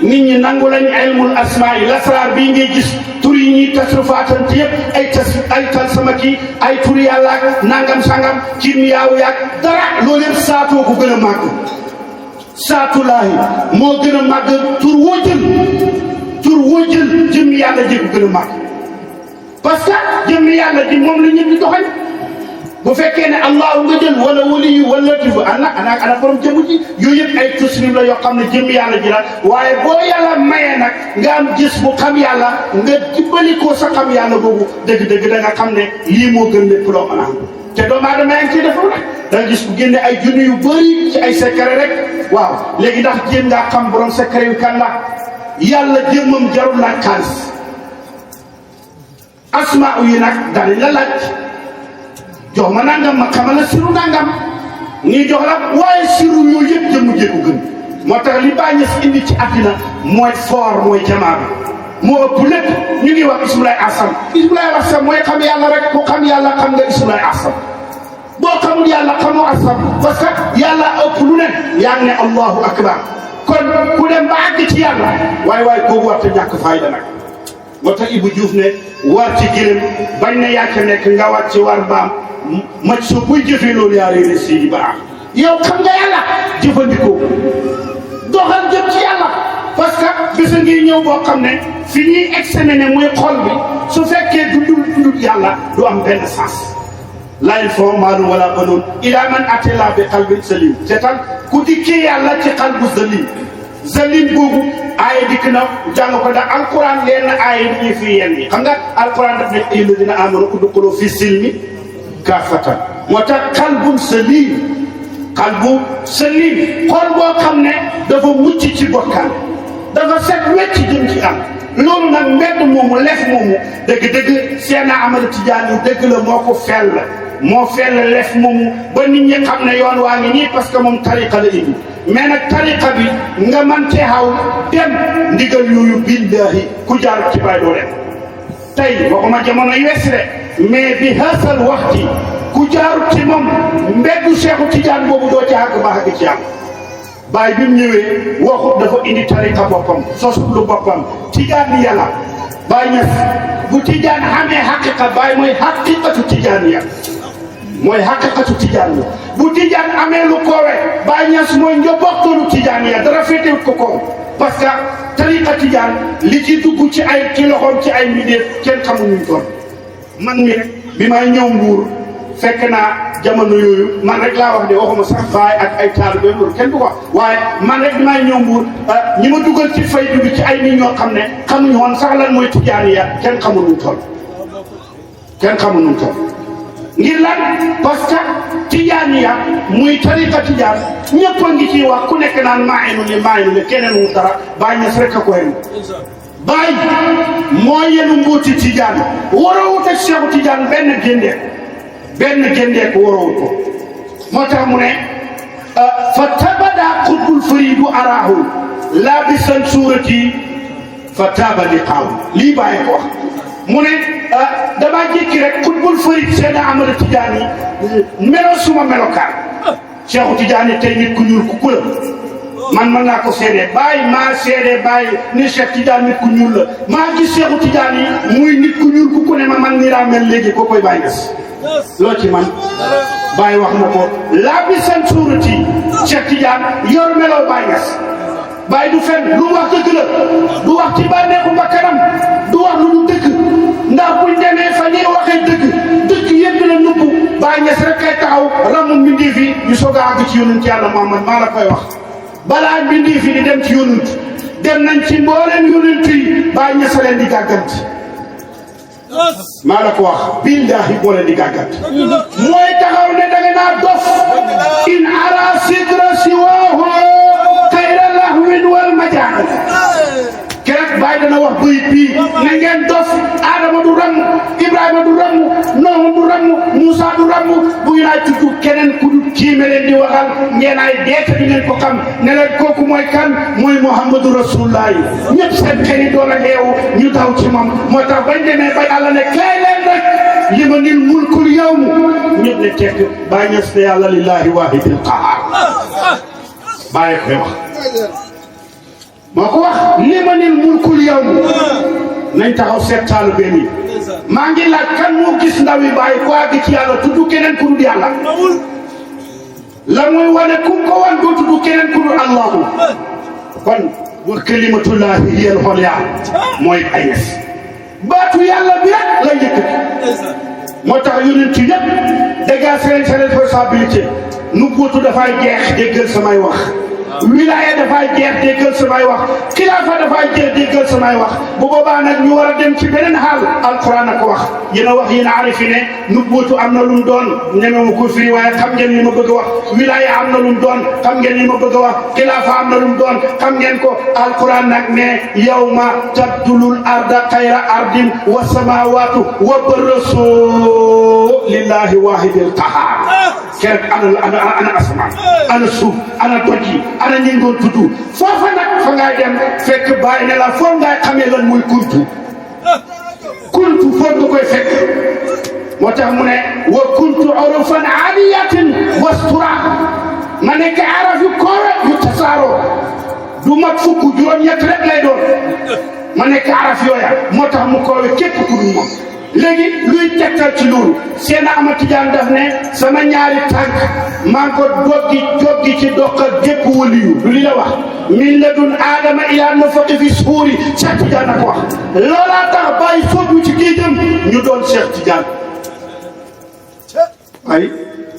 nit ñi nangu lañ ilmul asmaa yi lasraar bii ngay gis tur yi ñuy tasrufaatante yëpp ay talsama kii ay tur yàlla ak nangam sangam ci yaaw yaag dara loolu yëpp saatoo ko gën a màgg saatulaahi moo gën a màgg tur woo jël jëmmi yàlla ji ko gën a màgg parce que jëmmi yàlla ji moom la ñëpp di doxal bu fekkee ne allahu nga jël wala waliyu wala tifu ana borom jëmu ji yooyu yëpp ay tasrif la yoo xam ne jëm yàlla ji la waaye boo yàlla mayee nag nga am gis bu xam yàlla nga dimbali ko sa xam yàlla boobu dëgg-dëgg da nga xam ne lii moo gën lépp loo mën a am te doomu aadama yaa ngi ciy defal rek da nga gis bu génne ay junni yu bëri ci ay secret rek waaw léegi ndax jéem ngaa xam borom secret yu kan la yàlla jëmmam jarul laaj xaalis asmaa yi nag danañ la laaj jox ma nangam ma xamal la siru nangam nii jox la waaye siru yooyu yëpp jëmm jéego gën moo tax li bàyyi si indi ci àddina mooy foor mooy jamaa bi moo ëpp lépp ñu ngi wax ismulaay asam ismulaay asam mooy xam yàlla rek ku xam yàlla xam nga ismulaay asam boo xamul yàlla xamoo asam parce que yàlla ëpp lu ne yaa ngi ne allahu akbar kon ku dem ba àgg ci yàlla waaye kooku war te ñàkk fayda nag moo tax Ibou Diouf ne war ci gërëm bañ ne yaa ca nekk nga war ci war mbaam mac soo buy jëfee loolu yaa réeré si baax yow xam nga yàlla jëfandikoo doxal jëm ci yàlla parce que bisa ngi ñëw boo xam ne fi ñuy examiner muy xol bi su fekkee dundul yàlla du am benn sens la il faut maalum wala banoon ila man atela bi qalbin salim c'est-à-dire ku dikkee yàlla ci qalbu zalim boobu aaya dikk na jàng ko ndax alquran leen aaya yi ñuy fii yenn yi xam nga alquran daf ne ayyuha alladina amanu udxulu fi silmi kaafatan moo tax qalbun salim xol boo xam ne dafa mucc ci bokkaale dafa set wecc jëm ci am loolu nag mbedd moomu lef moomu dëgg-dëgg Seexna Ahmadu Tijaan yu dëgg la moo fell lef moomu ba nit ñi xam ne yoon waa ngi nii parce que moom tariqa la indi mais nag tariqa bi nga man cee xaw dem ndigal yooyu billahi ku jaar ci bay doo dem tey waxuma jamono yu wees de mais bi hasal waxti ku jaarut ci moom mbeddu Seexu Tijaan boobu doo ci àgg ba àgg ci yàlla baay bi mu ñëwee waxut dafa indi tariqa boppam sosut lu boppam tijaan ni yàlla baay ñes bu tijaan xamee xaqiqa baay mooy xaqiqatu tijaan ya mooy xaqiqatu tijaan ya bu tijaan amee lu koowe baay ñes mooy njoboktalu tijaan ya dara féetewut ko koow parce que tariqa tijaan li ci dugg ci ay ci loxoom ci ay mbindeef kenn xamuñu toon man mi rek bi may ñëw Mbuur fekk naa jamono yooyu man rek laa wax de waxuma sax baay ak ay taalibe loolu kenn du ko wax waaye man rek may ñëw Mbuur ñi ma dugal ci faydu bi ci ay nit ñoo xam ne xamuñu woon sax lan mooy tijaaniya kenn xamul nu mu toll ngir lan parce que tijaaniya muy tariqa tijaan ñëpp a ngi ciy wax ku nekk naan maaynu li keneen wu dara Baay Ñas rek a ko yenu Baay moo yenu mbooti tijaan waroowut ak Seexu Tijaan benn géndee ko waroowut ko moo tax mu ne fa tabada xutbul faridu araahu laabisan suurati fa taaba liqaaw lii bàyyi ko wax mu ne damaa jékki rek xutbul farid Seexna Ahmadu Tijaan yi melo suma melokaan Seexu Tijaan yi tey nit ku ñuul ku kula man mën naa ko seedee maa seedee bàyyi ni Cheikh Tijaan nit ku ñuul la maa gis Seexu Tijaan yi muy nit ku ñuul ku ne ma man nii laa mel léegi ko koy bàyyi des loo ci man bàyyi wax na ko laa bi seen suurati Cheikh Tijaan yor meloo bàyyi ngas bàyyi du fen lu mu wax dëgg la du wax ci bànneexu bakkanam du wax lu du dëgg ndax buñ demee fa ñuy waxee dëgg yëpp la nubbu bàyyi ngas rek kay taxaw ramu mbindee fi ñu soog a àgg ci yonent Yàlla Muhammad maa la koy wax balaa mbindee fi di dem ci yonent dem nañ ci mbooleem yonent yi bàyyi ngas leen di gàgganti maa la ko wax billahi boo leen di gàggat mooy taxaw ne da nga naa dof in ara sidra siwaahu xayra lahwin wal majaan keroog bàyyi dana wax bëy bii na ngeen dof Adama du ramm Ibrahima du ramm Noohu du ramm Moussa du ramm bu ñu naay tudd keneen ku dul kiime leen di waxal ngeen ay deeta di ngeen ko xam ne leen kooku mooy kan mooy Muhammadu Rasulullah ñëpp seen xel yi doon a xeewu ñu daw ci moom moo tax bañ demee ba Yàlla ne kay leen rek limanil mulkul yawm ñëpp ne tekk Baay Ñas ne yàlla lillahi waahidil qahaar bàyyi koy wax moo ko wax limanil mulkul yawm nañ taxaw seet taalibe yi maa ngi laaj kan moo gis ndaw yi bàyyi ko àgg ci yàlla tudd keneen ku dul yàlla la muy wane kum ko wan doo tudd keneen ku dul allahu kon wa kalimatullahi hiya al-ulya mooy Baay Ñas baatu yàlla bi rek la yëkkati moo tax yonent yëpp dégage leen sa responsabilité nu buutu dafay jeex déggal samay wax wilaya dafay jeex déggal samay wax xilaafa dafay jeex déggal samay wax bu boobaa nag ñu war a dem ci beneen xaal alquran a ko wax yéen a wax yéen a arifi ne nu buutu am na lu mu doon ñeme ma ko firi waaye xam ngeen li ma bëgg a wax wilaya am na lu mu doon xam ngeen li ma bëgg a wax xilaafa am na lu mu doon xam ngeen ko alquran nag ne yawma tabdulul arda xayra ardin wa samawatu wa barasu lillahi wahidil qahar keroog ana asamaan ana suuf ana doj yi ana ñi doon tudd foofa nag fa ngay dem fekk bàyyi ne la foofu ngay xamee lan muy kuntu foofu nga koy fekk moo tax mu ne wa kuntu urufan aliyatin wastura ma nekk araf yu koowe yu tasaaroo du mag fukk juróom-ñett rek lay doon ma nekk araf yooya moo tax mu koowe képp ku dul moom léegi luy tegtal ci loolu seen Ahmad Tijaan daf ne sama ñaari tànk maa ngi ko joggi ci doqa gépp waliyu lu li la wax min ladun aadama ilaa nafaqi fi suuri Cheikh Tijaan a ko wax loolaa tax bàyyi soobu ci géejam ñu doon Cheikh Tijaan ay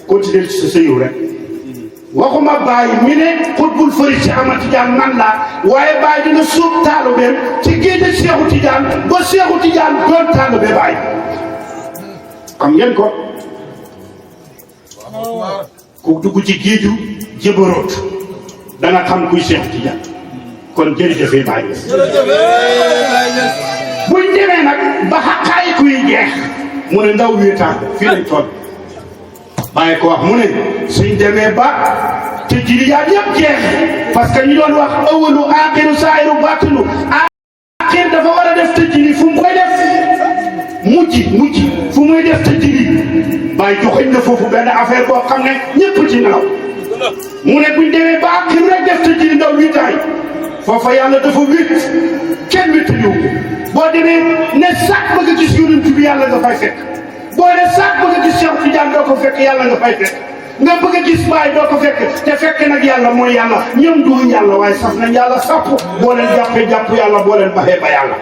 continuer ci sa sëyu rek waxuma bàyyi mi ne xutbul fëri ci Ahmad Tijaan man la waaye bàyyi dina suub taalubeem ci géej ak Seexu Tijaan ba Seexu Tijaan doon taalube bàyyi xam ngeen ko ku dugg ci géeju jëbaroot danga xam kuy Seexu Tijaan kon jërëjëfee bàyyi buñ demee nag ba xaqaay kuy jeex mu ne ndaw wéetaan fii lañ toll bàyyi ko wax mu ne suñ demee ba te jiliyaat yëpp jeex parce que ñu doon wax awalu aaxiru saahiru baatinu aaxir dafa war a def te jili fu mu koy def mujj fu muy def te jili bàyyi joxeñ na foofu benn affaire boo xam ne ñëpp ci nelaw mu ne buñ demee ba aaxiru rek def te jili ndaw wiitaay foofa yàlla dafa wét kenn wétu ñëw boo demee ne sax bëgg a gis yonent bi yàlla nga fay fekk boo ne sax bëgg a gis Cheikh Tidiane doo ko fekk yàlla nga fay fekk nga bëgg a gis Baay doo ko fekk te fekk nag yàlla mooy yàlla ñoom duñu yàlla waaye saf nañ yàlla sapp boo leen jàppee jàpp yàlla boo leen baxee ba yàlla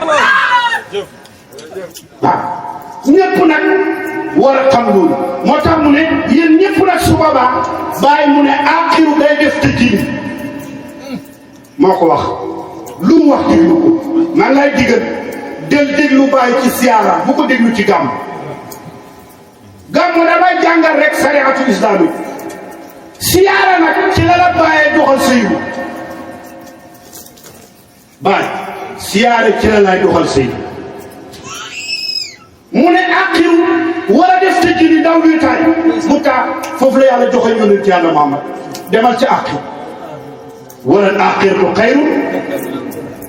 waaw ñëpp nag war a xam loolu moo tax mu ne yéen ñëpp nag su boobaa Baay mu ne aaxiru day def te jini moo ko wax lu mu wax déglu ko maa ngi lay digal del déglu Baay ci siyaara bu ko déglu ci gàmm gàmmu damay jàngal rek sariatu islamique siyaara nag ci la la bàyyee doxal sëyu baay siyaara ci la lay doxal sëyu mu ne aqiru war a def te jini ndaw wéetaay mu taa foofu la yàlla joxe yonent yàlla Muhammad demal ci aqir wala aqiratu xayru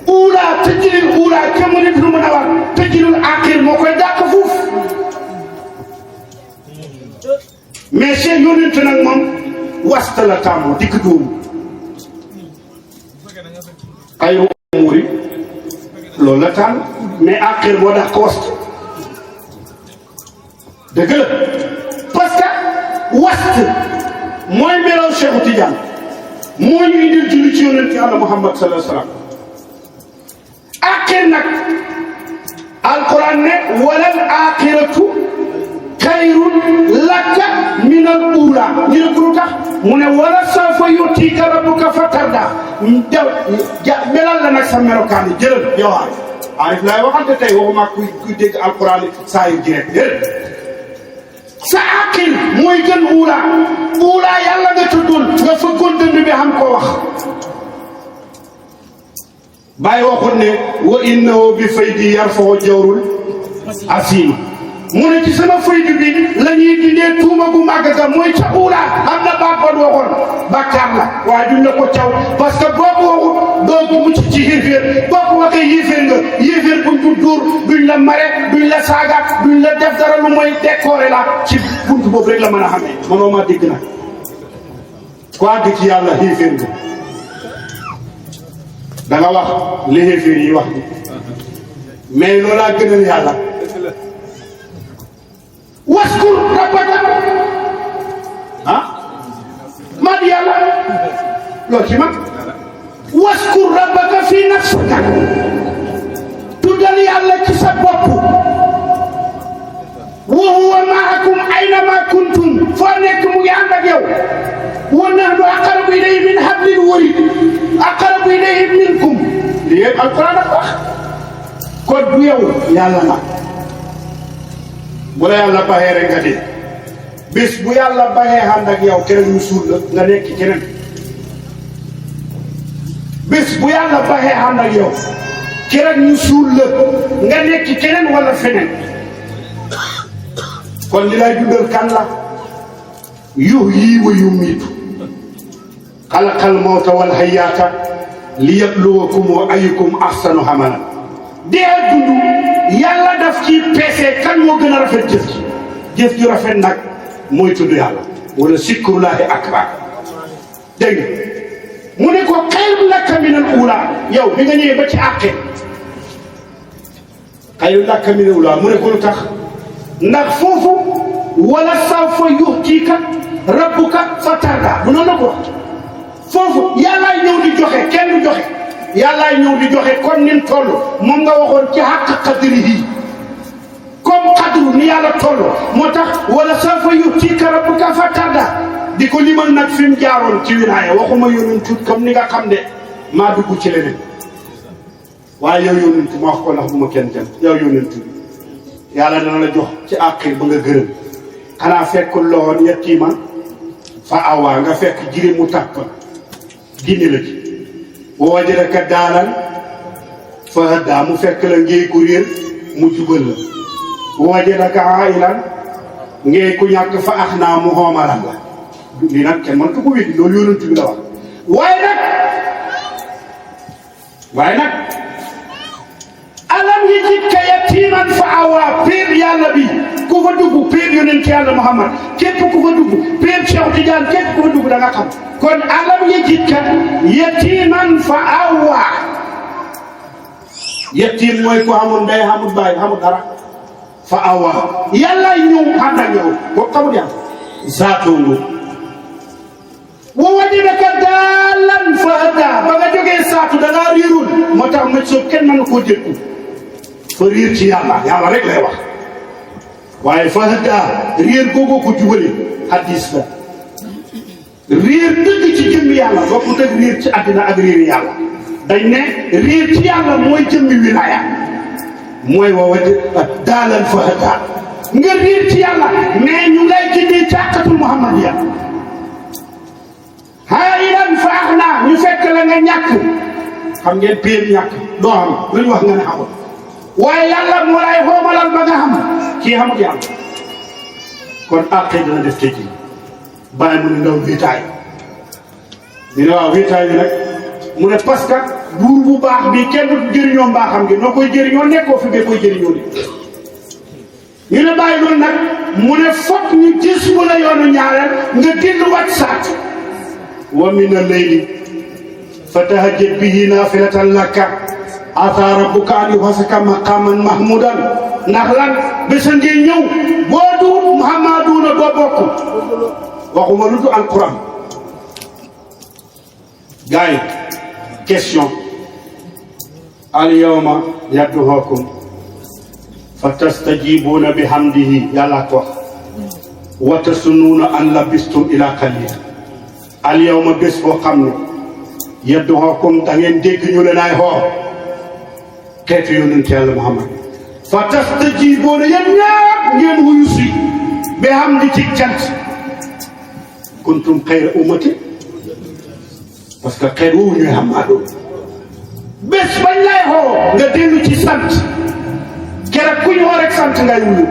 uula te jinil uula ke mu nit lu mën a war te jinul aqir moo koy dàq fuuf mais seen yonent nag moom wasta la tàmmoo dikk dóomu xayru umuri loolu la tànn mais aqir moo dax ko wast dëgg la parce que wast mooy melow Cheikh Tidiane moo ñu indil julli ci yonent yàlla Muhammad sallallahu alayhi wa sallam aqir nag alquran ne walal aqiratu xayrun laka minal uula ñu ne ko lu tax mu ne wala sawfa yu'tika rabbuka fatarda melal la nag sa melokaan yi jërël yow Arif laay waxante tey waxuma kuy dégg alquran saa yu ji rek sa aqil mooy gën uula yàlla nga tuddul nga fëggoon dënd bi xam ko wax bàyyi waxoon ne wa innahu bi faydi yarfa'u jawrul asima mu ne ci sama faydu bi la ñuy dindee tuuma bu màgg ga mooy ca uula am na bàppoon waxoon bàkkaar la waaye duñ la ko caw parce que boo ko waxut doo ko mucc ci yéeféer boo ko waxee yéeféer nga yéeféer buñ du duur duñ la mare duñ la saaga duñ la def dara lu mooy décoré la ci buntu boobu rek la mën a xamee mënoo maa dégg nag quoi di ci yàlla yéeféer nga da nga wax li yéeféer yi wax bi mais loolaa gënal yàlla waskur rabbaka maa di yàlla loo ci mag waskur rabbaka fii nafsika tuddal yàlla ci sa bopp wa huwa maakum aynama kuntum foo nekk mu ngi ànd ak yow wa nahnu aqrabu ilayhi min hablil warid aqrabu ilayhi minkum lii yëpp alquran ak wax kon bu yow yàlla la bu la yàlla baxee rek nga dee bés bu yàlla baxee ànd ak yow keneen ñu suul la nga nekk keneen bés bu yàlla baxee ànd ak yow keneen ñu suul la nga nekk keneen wala feneen kon li lay dundal kan la yuhyi wa yumiitu xalaqal mawta wal hayaata liyabluwakum ayyukum ahsanu amalan dee dund yàlla daf ci peese kan moo gën a rafet jëf ju rafet nag mooy tudd yàlla wala zikrullaahi akbar dégg nga mu ne ko xayrun laka minal uulaa yow bi nga ñëwee ba ci àqe xayrun laka minal uulaa mu ne ko lu tax ndax foofu wala sawfa yu'tiika rabbuka fatardaa bu noonu la ko wax foofu yàllaay ñëw di joxe kenn du joxe yàllaay ñëw di joxe comme ni mu toll moom nga waxoon ci xàq qadrihi comme qadru ni yàlla toll moo tax wala sawfa yu'tiika rabbuka fatardaa di ko limal nag fi mu jaaroon ci wilaaya waxuma yonentu comme ni nga xam ne maa dugg ci leneen waaye yow yonentu ma wax ko ndax bu ma kenn jëm yow yonentu yàlla dana la jox ci àqir ba nga gërëm xanaa fekkul loxoon yatiiman fa awaa nga fekk jigéen mu tàpp gindi la ci wa wajadaka daalan fa haddaa mu fekk la ngay ku réer mu jubal la wa wajadaka ailan ngay ku ñàkk fa axnaa mu xoomalan la lii nag kenn mënatu ko wéddi loolu yonent bi la wax waaye nag alam yajidka yatiiman fa awaa péeb yàlla bi ku fa dugg péeb yonent yàlla Muhammad képp ku fa dugg péeb Cheikh Tidiane képp ku fa dugg da nga xam kon alam yajidka yatiiman fa awaa yatiim mooy ku xamul ndey xamul baay xamul dara fa awaa yàlla ñëw ànd ak yow boo xamul yàlla zaatongo wa wajadaka daalan fa haddaa ba nga jógee saatu da ngaa riirul moo tax ma soo kenn mën koo jëkku fa riir ci yàlla rek lay wax waaye fa haddaa riir googoo ko jubale hadis la riir dëgg ci jëmmi yàlla boo ko dëgg riir ci àddina ak riir yàlla dañ ne riir ci yàlla mooy jëmmi wilaaya mooy wa wajadaka daalan fa haddaa nga riir ci yàlla mais ñu ngay jëndee càqatul muhammadiya haayilan fa axnaa ñu fekk la nga ñàkk xam ngeen péeb ñàkk doo xam lu ñu wax nga ne xamul waaye yàlla moo lay xoomalal ba nga xam kii xamut yàlla kon àqee dina def tëj bàyyi mu ne ndaw wéetaay ñu ne waaw wéetaay bi nag mu ne parce que buur bu baax bi kenn du jëriñoo mbaaxam gi noo koy jëriñoo nekkoo fi bee koy jëriñoo di ñu ne bàyyi loolu nag mu ne foog ñu gis mu la yoonu ñaareel nga delluwaat saat wa mina layli fatahajjad bihi naafilatan laka asaa rabbuka an yub'asaka maqaaman mahmuudan ndax lan bésa ngi ñëw boo duut muhammaduuna doo bokk waxuma lu du alquran gars yi question al yawma yad'uukum fatastajibuuna bihamdihi yàlla ko wa tasunnuuna an labistum ila qalil al yawma bés boo xam ne yad'uukum da ngeen dégg ñu leen ay xoo xeetu yonent yàlla Muhammad fa tastajibuuna yéen ñaar ngeen wuyu si ba xam di ci cant kuntum xayra ummati parce que xeet woowu ñooy xam maa doon bés bañ lay xoo nga dellu ci sant keroog ku ñu xoo rek sant ngay wuyu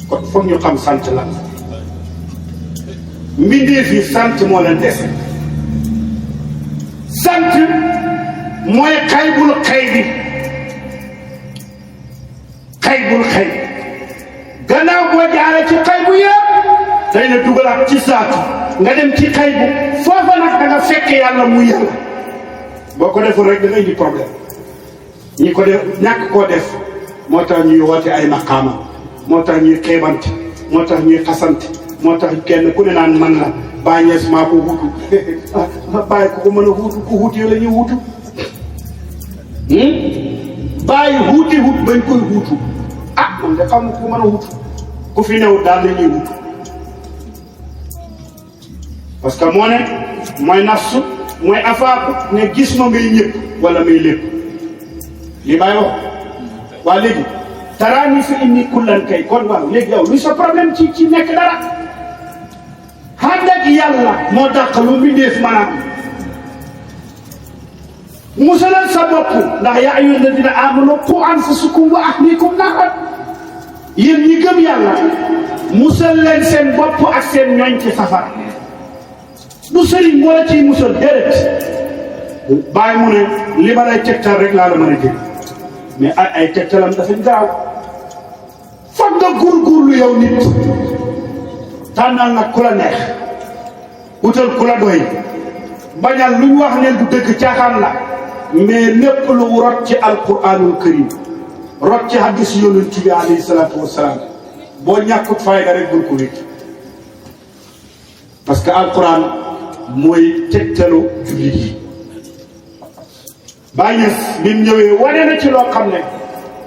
kon foog ñu xam sant la mbindeef yi sant moo leen dese sant mooy xaybul xay bi xaybul xay gannaaw boo jaaree ci xay bu yëpp day na dugalaat ci saatu nga dem ci xay bu foofa nag da nga fekk yàlla muy yàlla boo ko deful rek da nga indi problème ñi ko def ñàkk koo def moo tax ñuy woote ay maqaama moo tax ñuy xeebante moo tax ñuy xasante moo tax kenn ku ne naan man la Baay Ñas maa ko wutu bàyyi ko mën a wutu ku wuti la ñuy wutu bàyyi wuti wut bañ koy wutu ah man de xam ku mën a wutu ku ku fi new daal la ñuy wut parce que moo ne mooy nafsu mooy afaaku ne gis ma ngay ñëpp wala may lépp li may wax waa léegi taraani fi inni kullan kay kon waaw léegi yow luy sa problème ci nekk dara ànd ak yàlla moo dàq lu mbindeef maanaam musalal sa bopp ndax yaa ayyuha alladina amanu qu anfusakum wa ahlikum naaran yéen ñi gëm yàlla musal leen seen bopp ak seen ñooñ ci safara du sëriñ moo la ciy musal déedéet bàyyi mu ne li ma lay tegtal rek laa la mën a jël mais ay tegtalam dafa gaaw foog nga góorgóorlu yow nit tànnal nag ku la neex utal ku la doy bañal lu ñu wax ne du dëgg caaxaan la mais lépp lu rot ci alquranul karim rot ci hadis yonent bi alayhi salaatu wasalaam boo ñàkkut fayda rek bul ko wékk parce que alquran mooy tegtalu jullit yi Baay Ñas bi mu ñëwee wane na ci loo xam ne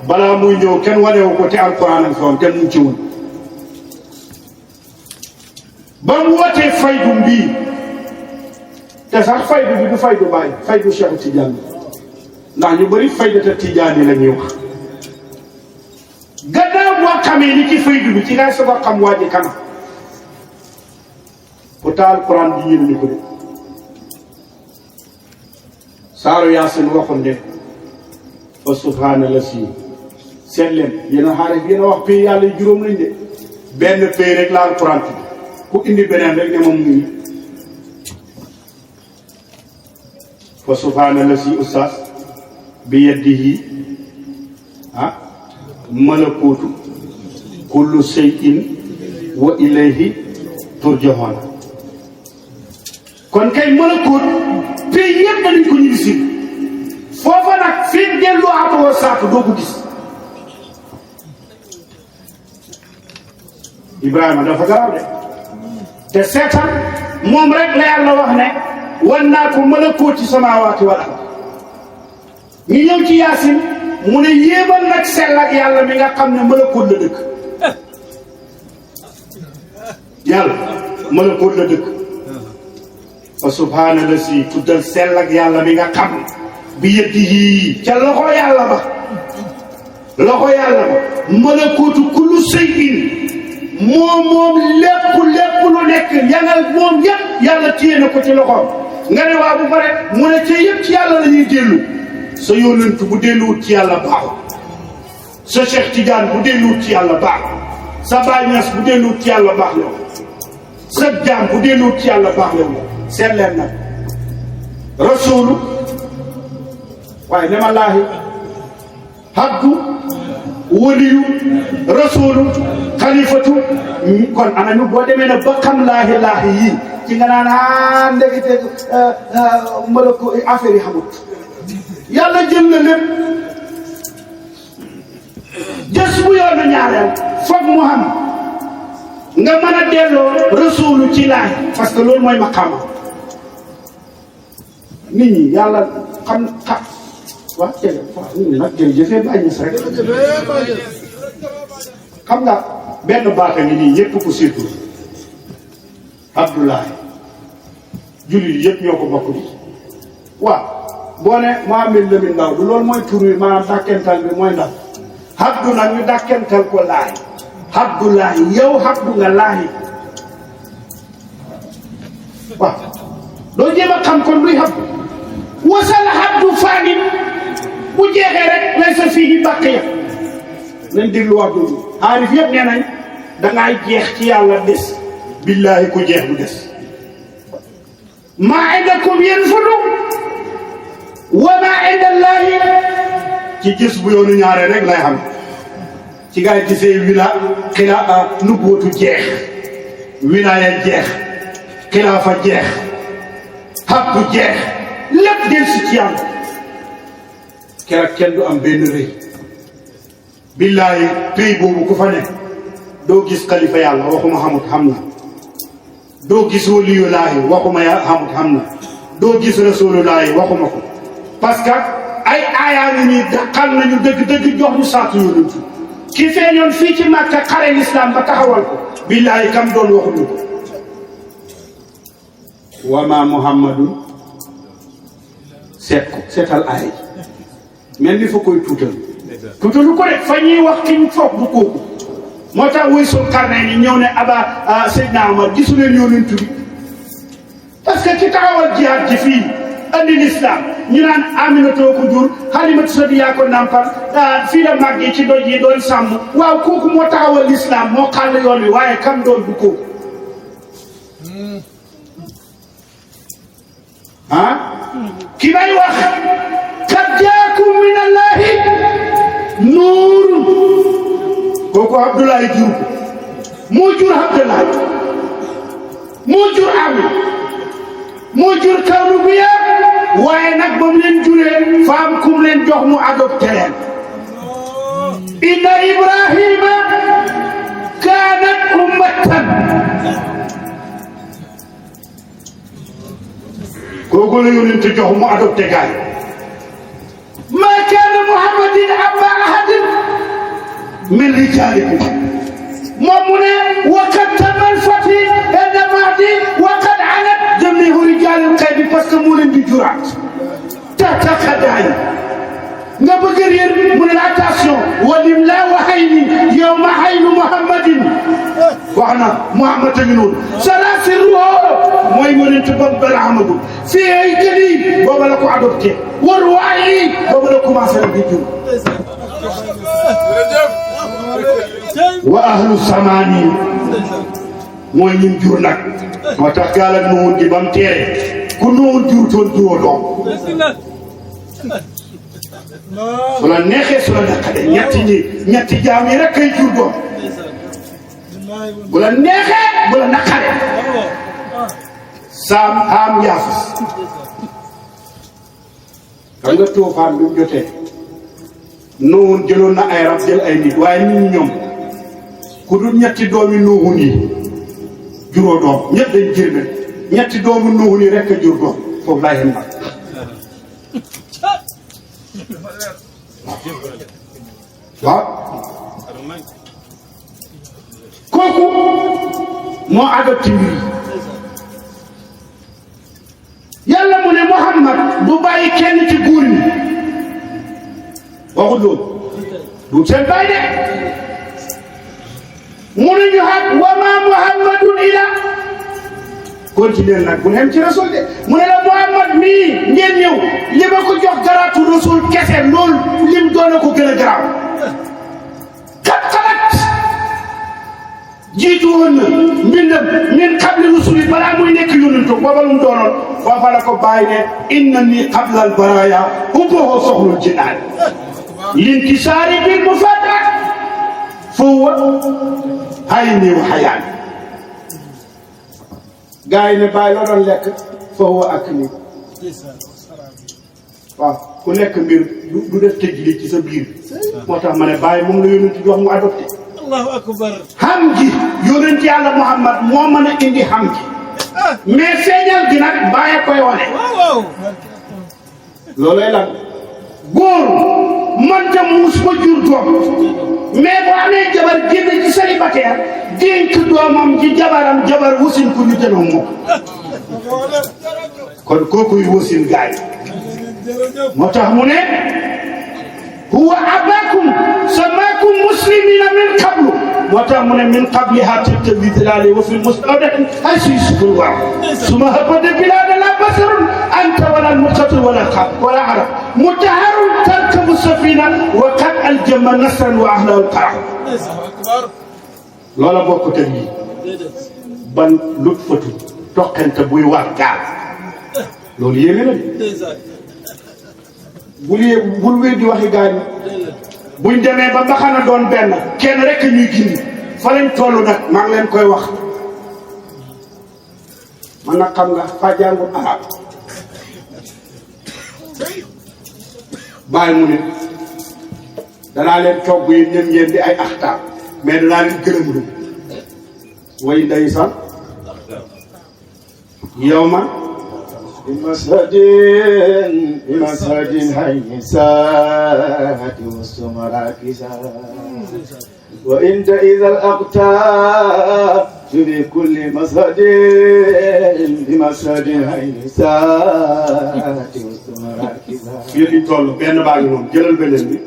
balaa muy ñëw kenn wanewu ko te alquran ak foon kenn mu ci woon ba mu wootee faydu mbii te sax faydu bi du faydu Baay faydu Cheikh Tidiane ndax ñu bëri faydata Tidiane la ñuy wax gannaaw boo xamee ni ci faydu bi ci ngay soog a xam waa ji kanam pourtant alquran bi yéen ñu ko de saaru Yaasin waxoon de fa subhaana la si seet leen yéen a xaare yéen a wax pays yàlla juróom lañ de benn pays rek la alquran bi ku indi beneen rek ne moom mu ngi fa subhaana la si ustaas bi yadihi malakuutu kullu shay'in wa ilayhi turjahoon kon kay malakuut pays yëpp dañ ko ñu si foofa nag fii dellu amoo saatu doo ko gis Ibrahima dafa garaaw de te seetal moom rek la yàlla wax ne wan naa ko malakuuti samaawaati wal ard ñu ñëw ci Yaasin mu ne yéebal nag sell ak yàlla mi nga xam ne malakuut la dëkk yàlla malakuut la dëkk fa subhaana la si tuddal sell ak yàlla mi nga xam bi yadihi ca loxo yàlla ba malakuutu kullu shay'in moom lépp lu nekk yangal moom yëpp yàlla téye na ko ci loxoom nga ne waa bu pare mu ne ca yëpp ci yàlla la ñuy dellu sa yónnent bu delluwut ci yàlla baaxul sa Cheikh Tidiane bu delluwut ci yàlla baaxul sa Baay Ñas bu delluwut ci yàlla baax la sa jaam bu delluwut ci yàlla baax la seet leen nag rasuulu waaye ne ma laahi habdu waliyu rasuulu xalifatu kon ana ñu boo demee ne ba xam laahi yii ci nga naan ndekete malako affaire yi xamut yàlla jël na lépp jës bu yoonu ñaareel foog mu xam nga mën a delloo rasuulu ci laay parce que loolu mooy maqaama nit ñi yàlla xam waaw nag jërëjëfee Baay Ñas rek xam nga benn baata ngi nii ñëpp ko surtout Abdoulaye jullit yëpp ñoo ko bokk di waaw boo ne Mohamed Lamine Ndaw du loolu mooy tur wi maanaam dàkkental bi mooy ndaw Abdou nag ñu dàkkental ko laay Abdoulaye yow Abdou nga laayi waaw doo jéem a xam kon luy Abdou wasal Abdou Fani bu jeexee rek lay sa fii di bàq ya nañ déglu wax jooju aarif yëpp nee nañ dangay jeex ci yàlla des billaahi ku jeex bu des maa indakum yanfadu wa maa indallaahi ci gis bu yoonu ñaare rek lay xam ci ngay gisee nubuwatu jeex wilaaya jeex xilaafa jeex habdu jeex lépp del si ci yàlla keroog kenn du am benn rëy billaahi pays boobu ku fa ne doo gis xalifa yàlla waxuma xamut xam na doo gis waliyulaahi waxuma xamut xam na doo gis rasululaahi waxuma ko parce que ay aayaa ngi nii daqal nañu dëgg jox ñu saatu yonent ki feeñoon fii ci Makka xare l'islam ba taxawal ko billahi kam doon waxuñu ko wa ma muhammadun seet ko seetal ay mel ni fa koy tuutalu ko de fa ñuy wax kiñ foog bu kooku moo tax wuy sul karne ni ñëw ne aba Seydina Omar gisu leen yonent bi parce que ci taxawal jihaad ji fii andi l'islam ñu naan Aminatoo ko jur Halimatu Sadiya ko nampal fii la màggee ci doj yi doon sàmm waaw kooku moo taxawal l'islam moo xàll yoon wi waaye kam doon bu kooku ki may wax qad jaakum min allahi nuurun kooku Abdoulaye jur ko moo jur Abdoulaye moo jur Amin moo jur kawlu bi yëpp waaye nag ba mu leen juree fa am kum leen jox mu adopté leen inna Ibrahima kaanat ummatan kooku la yónnent jox mu adopté gaay ma kaana Muhammadin aba ahadin min rijaalikum moom mu ne waqad tamal fati inda mahdi waqad anat jamii'u rijaalil xaybi parce que moo leen di juraat taxta xadaay nga bëgg a réer mu ne la attention walim laa waxay ni yow ma xaynu Muhammadin wax na Muhammad a ngi noonu salaasiroo mooy yonent boobu bala Amadou fii ay gëli booba la ko adopté war waayi booba la commencé di jur wa ahlu samaani mooy ñun jur nag moo tax gaal ak nuwun gi ba mu teere ku nuwun jur toon juróo doom su la neexee su la naqaree ñetti jaam yi rek kay jur doom bu la neexee bu la naqaree saam am yaafus xam nga tuufaan bi mu jotee nuwun jëloon na ay rab jël ay nit waaye nit ñi ñoom ku dul ñetti doomi nuuhun yi juróo doom ñëpp dañ jërme ñetti doomi nuuhun yi rek a jur doom foofu laay xem nag waaw kooku moo adopté mbir yàlla mu ne Muhammad du bàyyi kenn ci góor ñi waxut loolu du seen bàyyi de mënuñu xam wa ma Muhammadun ila continuer nag bu xem ci rasul de mu ne la Muhammad mii ngeen ñëw li ma ko jox garaatu rasul kese loolu lim doon ko gën a garaaw kat xalaat jiitu woon na mbindam min qabli rusuli balaa muy nekk yonentu booba lu mu doonoon foofa la ko bàyyi ne inna ni qabla al baraya ubbohoo soxlul jinaan linkisaari bil mufadda foowa hayni wa hayaani gaa yi ne bàyyi loo doon lekk foowa ak ni waaw ku nekk mbir du def tëj li ci sa biir moo tax ma ne bàyyi moom la yonent jox mu adopté allahu akbar xam gi yonent yàlla Muhammad moo mën a indi xam gi mais feeñal gi nag bàyyi koy wane loolay lan góor mënta muus ba jur doom mais boo amee jabar génn ci célibataire dénk doomam ci jabaram jabar wasin ko ñu jëloo moom kon kookuy wasin gaay moo tax mu ne huwa abakum samakum muslimina min qablu moo tax mu ne min qabli hatta bidlali wa fi mustawdati ay suy sukul waaw suma habada bilada la basarun anta wala muqatil wala xab wala arab mutaharun tarkabu safina wa qad aljama nasran wa ahlahu alqaram loola bokk te lii ban lut fatu toqante buy war gaal loolu yéeme na bul weddi waxi gaañ buñ demee ba mbaxana doon benn kenn rek ñuy gindi fa lañ toll nag maa ngi leen koy wax man nag xam nga fa jàngu arab bàyyi mu ne danaa leen togg yi ñen ngeen di ay axtaar mais danaa leen gërëm lu way ndeysaan yow ma بمشهد هيسات والسمراء كسا وإنت إذا الأقتاب في كل مسجد بمسجد عين ساعة يلي تول بن باغي نون جلال بنن بي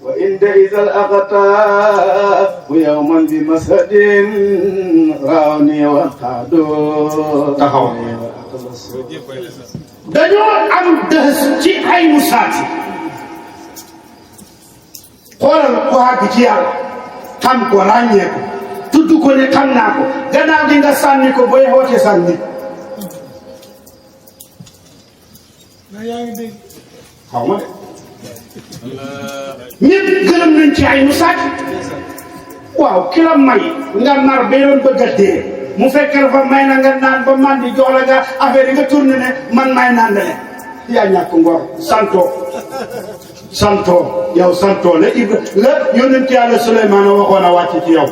وإنت إذا الأقتاب يوما بمسجد راوني وقعدوا taxaw dañoo am dës ci ay musaati xoolal ko àgg ci yàlla xam ko ràññee ko tudd ko ne xam naa ko gannaaw gi nga sànni ko booy xoote sànni xaw ma de ñëpp gërëm nañ ci ay musaati waaw ki la may nga nar ba doon bëgg a dee mu fekkee fa may na nga naan ba man di jox la nga affaire yi nga tourné ne man may naan le yaa ñàkk ngor santo yow santo la yonent yàlla Suleymaan waxoon a wàcc ci yow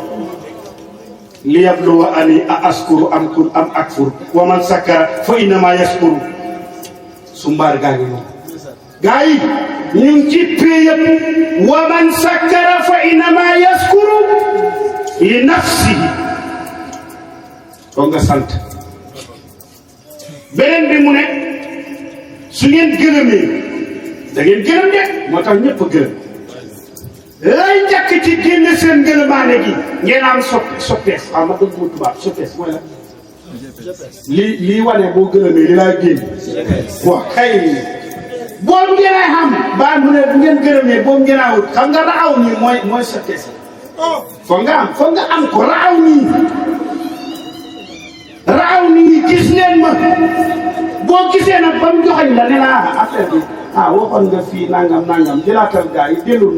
li yabluwa ani a askuru am akfur wa man sakkara fa innama yaskuru su mbaar gaa ngi moom gaa yi ñu ngi ci péyam wa man sakkara fa innama yaskuru li nafsihi foog nga sant beneen bi mu ne su ngeen gërëmee da ngeen gërëm de moo tax ñëpp gërëm lay njëkk ci génne seen gërëmaane gi ngeen am soppees xaw ma dëgg mu tubaab soppees mooy la lii wane boo gërëmee li laa génn waaw kay boobu ngeen ay xam baa mu ne bu ngeen gërëmee boobu ngeen a wut xam nga raaw nii mooy soppees foog nga am ko raaw nii gis leen ma boo gisee nag ba mu joxañ la ne la affaire bi waxoon nga fii nangam jëlaatal gaa yi dellul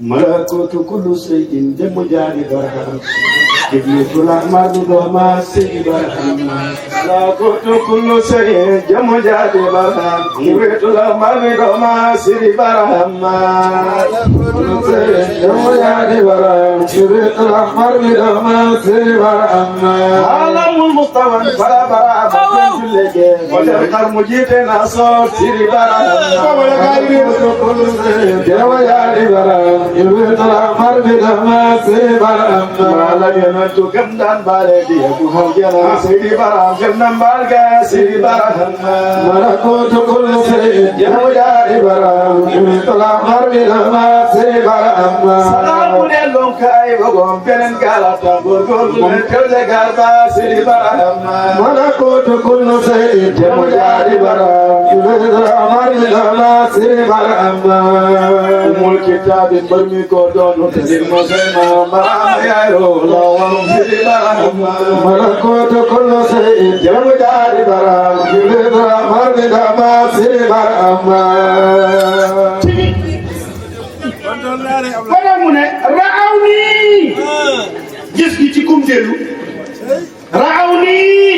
malakotu kullu shay'in jëmm jaari baraham Ibnu Rahmanu dooma sey baraham malakotu kullu shay'in jëmm jaari baraham Ibnu Rahmanu dooma sey baraham jëmm jaari baraham Ibnu Rahmanu dooma sey baraham alamul mustawan bara jullege wala xar mu jiite na soo sey baraham wala gaayiru kullu shay'in jëmm jaari baraham Ibnu Rahmanu dooma sey baraham tu gam daan baale di bu haljana sey baraham gam daan balga sey baraham malakotu kullu shay'in jëmm jaari baraham Ibnu Rahmanu dooma sey baraham salamu delon kay wogom benen galata gorgol tewde galba sey baraham malakotu kullu shay'in jëmm jaari baraham Ibnu Rahmanu dooma sey baraham umul kitabi barmi ko doon tedin mo sema maram yaro lawam sey baraham malakotu kullu shay'in jëmm jaari baraham Ibnu Rahmanu dooma sey baraham wala mu ne raaw nii gis gi ci kum dellu raaw nii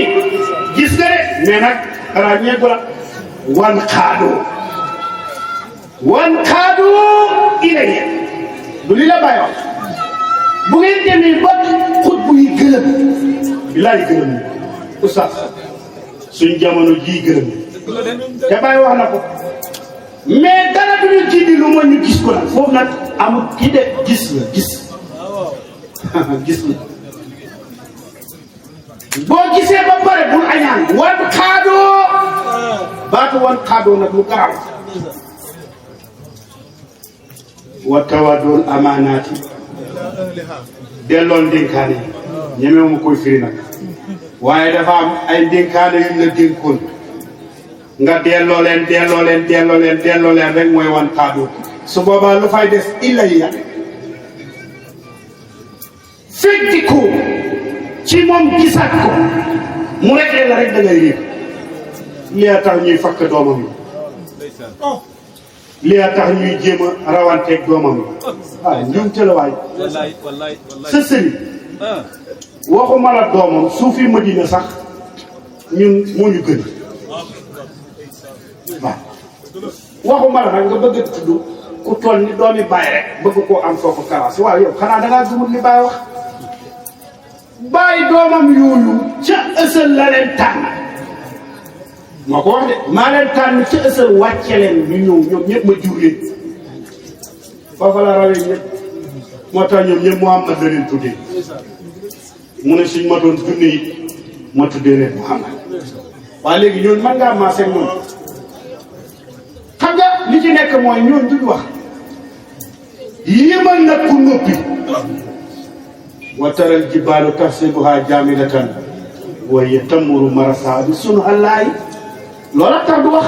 gis nga de mais nag ràññeeku la wan xaadoo ilayya du li la bàyyi wax bu ngeen demee ba xutbu yi gërëm bilaay gërëm ni oustaz suñ jamono jii gërëm te bàyyi wax na ko mais dara du ñu jiibi lu ma ñu gis ko nag foofu nag amul ki de gis la gis la boo gisee ba pare bul añaan wan xaadoo baatu wan xaadoo nag lu garaaw wa tawadul amaanaati delloo ndénkaane ñemewu ma koy firi nag waaye dafa am ay ndénkaane yu la dénkoon nga delloo leen rek mooy wan xaadoo su boobaa lu fay des ilayya fekki ko ci moom gisaat ko mu rek la rek da ngay réer li a tax ñuy fakk doomam yi li a tax ñuy jéem a rawanteeg doomam yi waaye njuumte la waay sa sëriñ waxuma la doomam suufi Madina sax ñun moo ñu gën waaw waxuma la nag nga bëgg a tudd ku toll ni doomi Baay rek bëgg koo am foofu kalaas waaw yow xanaa dangaa gëmul li Baay wax Baay doomam yooyu ca ësal la leen tànn moo ko wax de maa leen tànn ca ësal wàcce leen ñu ñëw ñoom ñëpp ma jur leen foofa la rawee ñëpp moo tax ñoom ñëpp Muhammad la leen tuddee mu ne suñ matoon junne it ma tuddee leen Muhammad waaye léegi ñoon mën ngaa maasee ñoom xam nga li ci nekk mooy ñoon duñ wax yéemal nag ku noppi wa taral jibaalu tahsabuhaa jaamidatan wa hiya tamurru marra sahaabi sun'allaahi loola tax du wax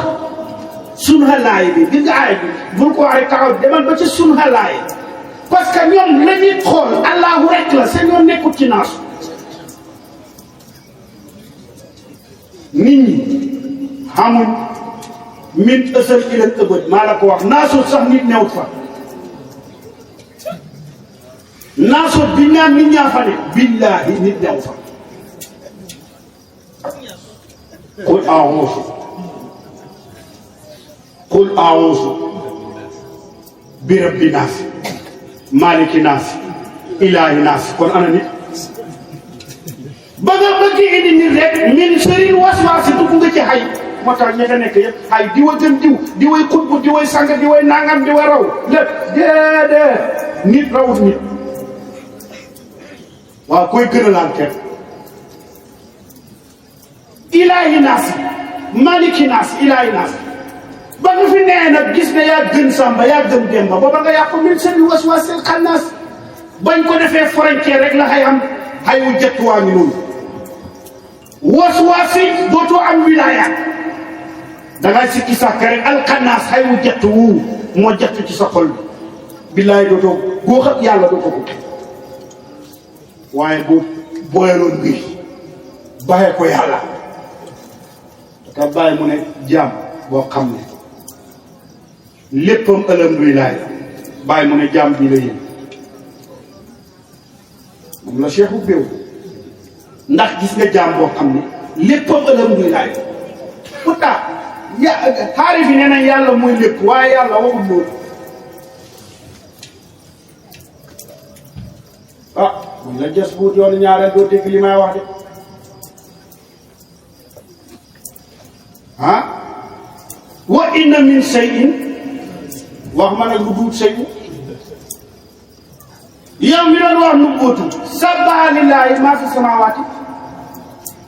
sun'allaahi bi gis nga aay bi bul ko waxee taxaw demal ba ci sun'allaahi parce que ñoom la ñuy xool allahu rek la seen yoon nekkut ci naasu nit ñi xamuñ min ësal ilal ëbët maa la ko wax naasu sax nit newut fa naasu bi naan nit ñaa fa ne billaahi nit new fa qul a'uuzu bi rabbi naas maaliki naas ilaahi naas kon ana nit ba nga bëgg indi nit rek min sëriñ waswaasi dugg nga ci xay moo tax ña nga nekk yëpp xay diwa gën diw diway xutbu diway sang diway nangam diway raw lépp déedéet nit rawut nit waaw koy gën a laan kenn ilaahi naas maliki naas ilaahi naas ba nga fi nee nag gis ne yaa gën sàmba yaa gën demba booba nga yàqu min sëriñ waswaasi xannaas bañ ko defee frontière rek la xay am xay wu jett waa ngi noonu waswaasi dootoo am wilaaya dangay sikki sàkk rek alxannaas xay wu jett wu moo jett ci sa xol bi billaay dootoo góox ak yàlla dootoo ko waaye bu booyaloon mbir bàyyee ko yàlla te bàyyi mu ne jaam boo xam ne léppam alhamdulilaay bàyyi mu ne jaam bii la yéen moom la cheikhu béew ndax gis nga jaam boo xam ne léppam alhamdulilaay pourtant xaari fi nee nañ yàlla mooy lépp waaye yàlla waxul loolu ah buñ la jës buut yoonu ñaareel doo dégg li may wax de ah wa inna min shay'in wax ma nag lu duut shay'u yow mi doon wax nu bóotu sabbaha lillaahi maa fi samaawaati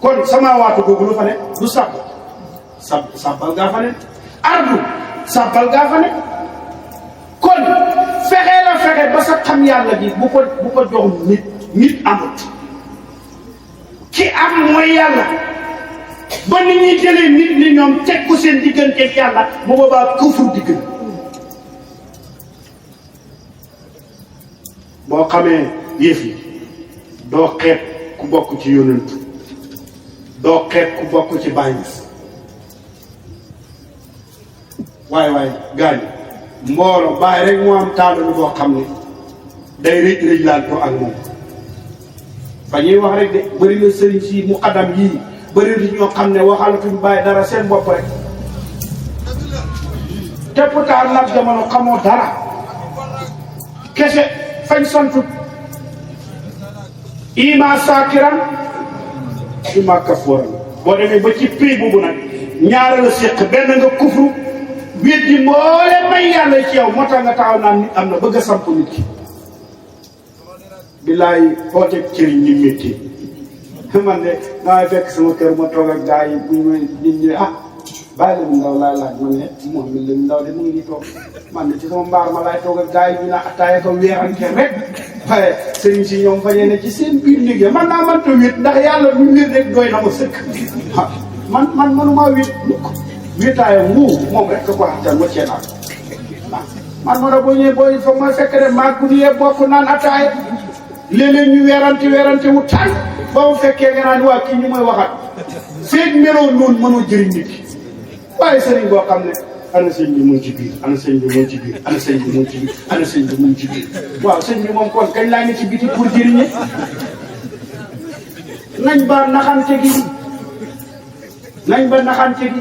kon samaawaatu googu lu fa ne du sabbal gaa fa ne ardu sabbal gaa fa ne kon fexe la fexe ba sa xam yàlla ji bu ko jox nit amut ki am mooy yàlla ba nit ñi jëlee nit ñi ñoom teg ko seen digganteeg yàlla bu boobaa kufur diggan boo xamee yëf yi doo xeeb ku bokk ci yonent doo xeeb ku bokk ci bàyyi waaye gaañ mbooloo bàyyi rek moo am taalu boo xam ne day rëj laal to ak moom fa ñuy wax rek de bëri na sëriñ si mu xadam yii bëri na ñoo xam ne waxalatuñ bàyyi dara seen bopp rek te pourtant nag jamono xamoo dara kese fañ santu ima saakiran ima kafuuran boo demee ba ci prix boobu nag ñaara la séq benn nga kufru weddi mboole may yàlla ci yow moo tax nga taxaw naan nit am na bëgg a samp nit ki billaay xooteeg cëriñ ni métti man de maa fekk sama kër ma toog ak gars yi bu ñu nit ñi ah bàyyi la mu ndaw laay laaj man ne moom mi la mu ndaw de mu ngi nii toog man de ci sama mbaar ma laay toog ak gars yi ñu naan attaaya ko weerante rek waaye sëriñ si ñoom fañee ne ci seen biir liggéey man naa mënta wét ndax yàlla lu wét rek doy na ma sëkk man mënumaa wét mukk wéetaayam moom rek ko xattan ma cee naa man ma ne boo ñëwee booy foog ma fekk rek maag bu ñëwee bokk naan attaaya léeg-léeg ñu weerante wu taay ba mu fekkee nga naan waa kii ñu mooy waxat feeg meloo noonu mënoo jëriñ nit ki waaye sëriñ boo xam ne ana sëñ bi mu ngi ci biir ana sëñ bi mu ngi ci biir ana sëñ bi mu ngi ci biir ana sëñ bi mu ngi ci biir waaw sëñ bi moom kon kañ laa ngi ci biti pour jëriñe nañ ba naxante gi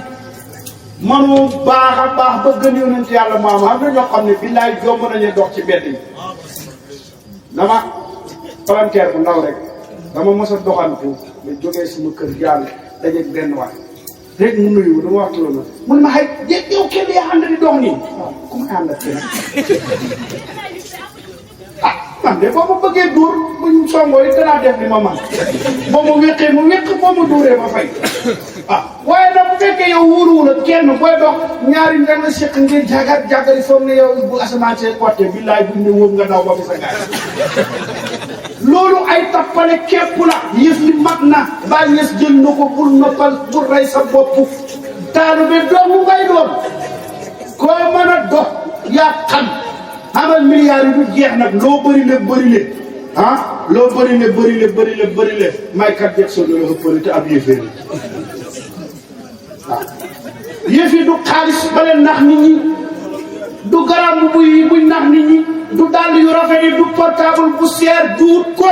mënu baax a baax ba gën yonent yàlla maam xam na ñoo xam ne billaay jomb nañu dox ci mbedd yi dama palanteer bu ndaw rek dama mos a doxantu nga jógee sama kër jàll dajeeg benn waay rek mu nuyu dama wax loolu mun ma xëy yow kenn yaa ànd di dox nii waaw ku may ànd ak kenn man de boo ma bëggee dóor buñ songoo it danaa def li ma man boo ma wéqee ma wéq boo ma dóoree ma fay waaye nag bu fekkee yow wóoruwul ak kenn booy dox ñaari nga nga seq ngeen jagari foog ne yow bu asamaan see côté billaay buñ ne wóob nga daw ba fi sa gaay loolu ay tappale képp la yëf li mat na bàyyi ñes jël na ko bul noppal bul rey sa bopp taalu bi doomu ngay doon koo mën a dox yaa xam amal milliards yi du jeex nag loo bëri le loo bëri le Michael Jackson la ëppale te ab yëfee la waaw yëf yi du xaalis ba leen nax nit ñi du garam bu buy nax nit ñi du dàll yu rafet yi du portable bu seer duut ko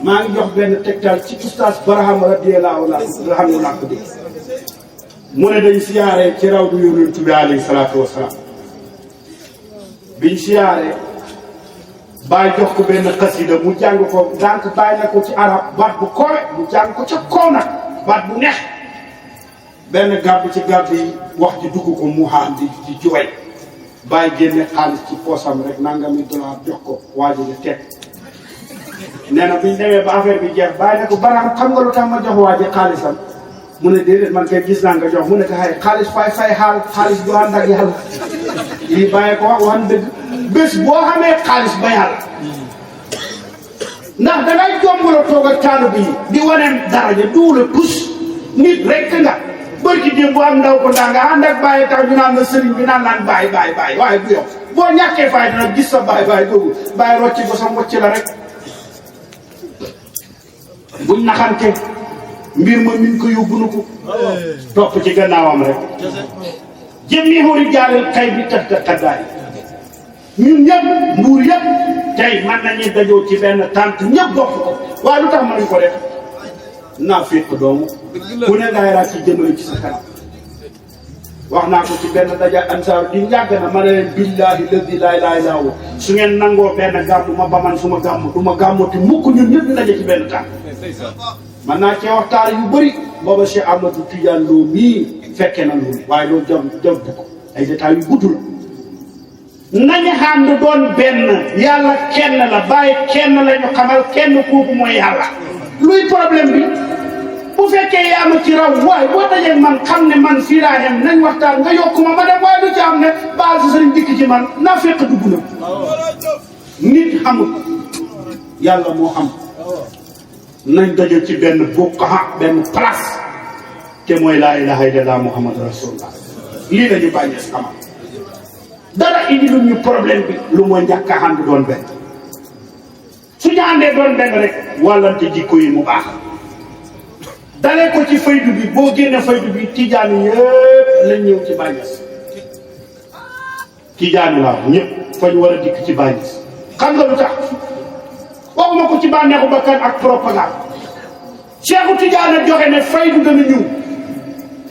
maa ngi jox benn tegtal ci oustaz Barham radiyallahu anhu laa ko dégg mu ne dañ siyaare ci raw du yonent bi alayhi salaatu wasalaam biñ siyaare bàyyi jox ko benn xasida mu jàng ko dànk bàyyi na ko ci arab baat bu kowe mu jàng ko ca kaw nag baat bu neex benn gàbb ci gàbb yi wax ji dugg ko mu xaan di juway bàyyi génne xaalis ci poosam rek nangami dollar jox ko waa ji teg nee na biñ demee ba affaire bi jeex bàyyi ne ko Barham xam nga lu tax ma jox waa ji xaalisam mu ne déedéet man kay gis naa nga jox mu ne ko xay xaalis fay xaalis du ànd ak yàlla lii bàyyi ko wax dëgg bés boo xamee xaalis ba yàlla ndax dangay jombaloo toog ak taalu bi di waneen daraja duula tus nit rek nga bërki démb bu am ndaw ko ndaa nga ànd ak bàyyi tax ñu naan la sëriñ bi naan laan bàyyi waaye du yow boo ñàkkee fay dina gis sa bàyyi googu bàyyi rocci ko sa wocc la rek buñ naxante mbir ma min ko yóbbu na ko topp ci gannaawam rek jëmmi xori jaaleel kay bi tax xaddaay ñun ñëpp mbuur yëpp tey man nañu dajoo ci benn tànt ñëpp bokk ko waaye lu tax mënuñ ko def naa féq doomu ku ne ngay raaj ci jëmale ci sa kanam wax naa ko ci benn daja ansaaru di yàgg na ma ne leen billaahi ladi laa ilaaha illaa huwa su ngeen nangoo benn gàmmu ma ba man su ma gàmmu du ma gàmmuti mukk ñun ñëpp ñu daje ci benn tànt man naa cee waxtaan yu bëri booba Cheikh Amadou Tidiane Lo mii fekke na loolu waaye loolu jom ko ay détails yu gudd la nañu ànd doon benn yàlla kenn la bàyyi kenn la ñu xamal kenn kooku mooy yàlla luy problème bi bu fekkee yaa ma ci raw waaye boo dajee man xam ne man fii laa yem nañ waxtaan nga yokk ma ma dem waaye lu ci am ne baal sa sëriñ dikk ci man naa fekk dugg na nit xamul yàlla moo xam nañ daje ci benn bokkaxa benn place te mooy laa ilaha illallah muhammad rasulullah lii la ñu bàyyi xamal dara indi lu ñu problème bi lu mooy ñàkk a ànd doon benn su ñu àndee doon benn rek wàllante jikko yi mu baax dalee ko ci faydu bi boo génne faydu bi tijaani yëpp lañ ñëw ci bàyyi tijaani laa ñëpp fañ war a dikk ci bàyyi xam nga lu tax waxuma ko ci bànneexu bakkan ak propagande Cheikhu Tidiane joxe ne faydu dana ñëw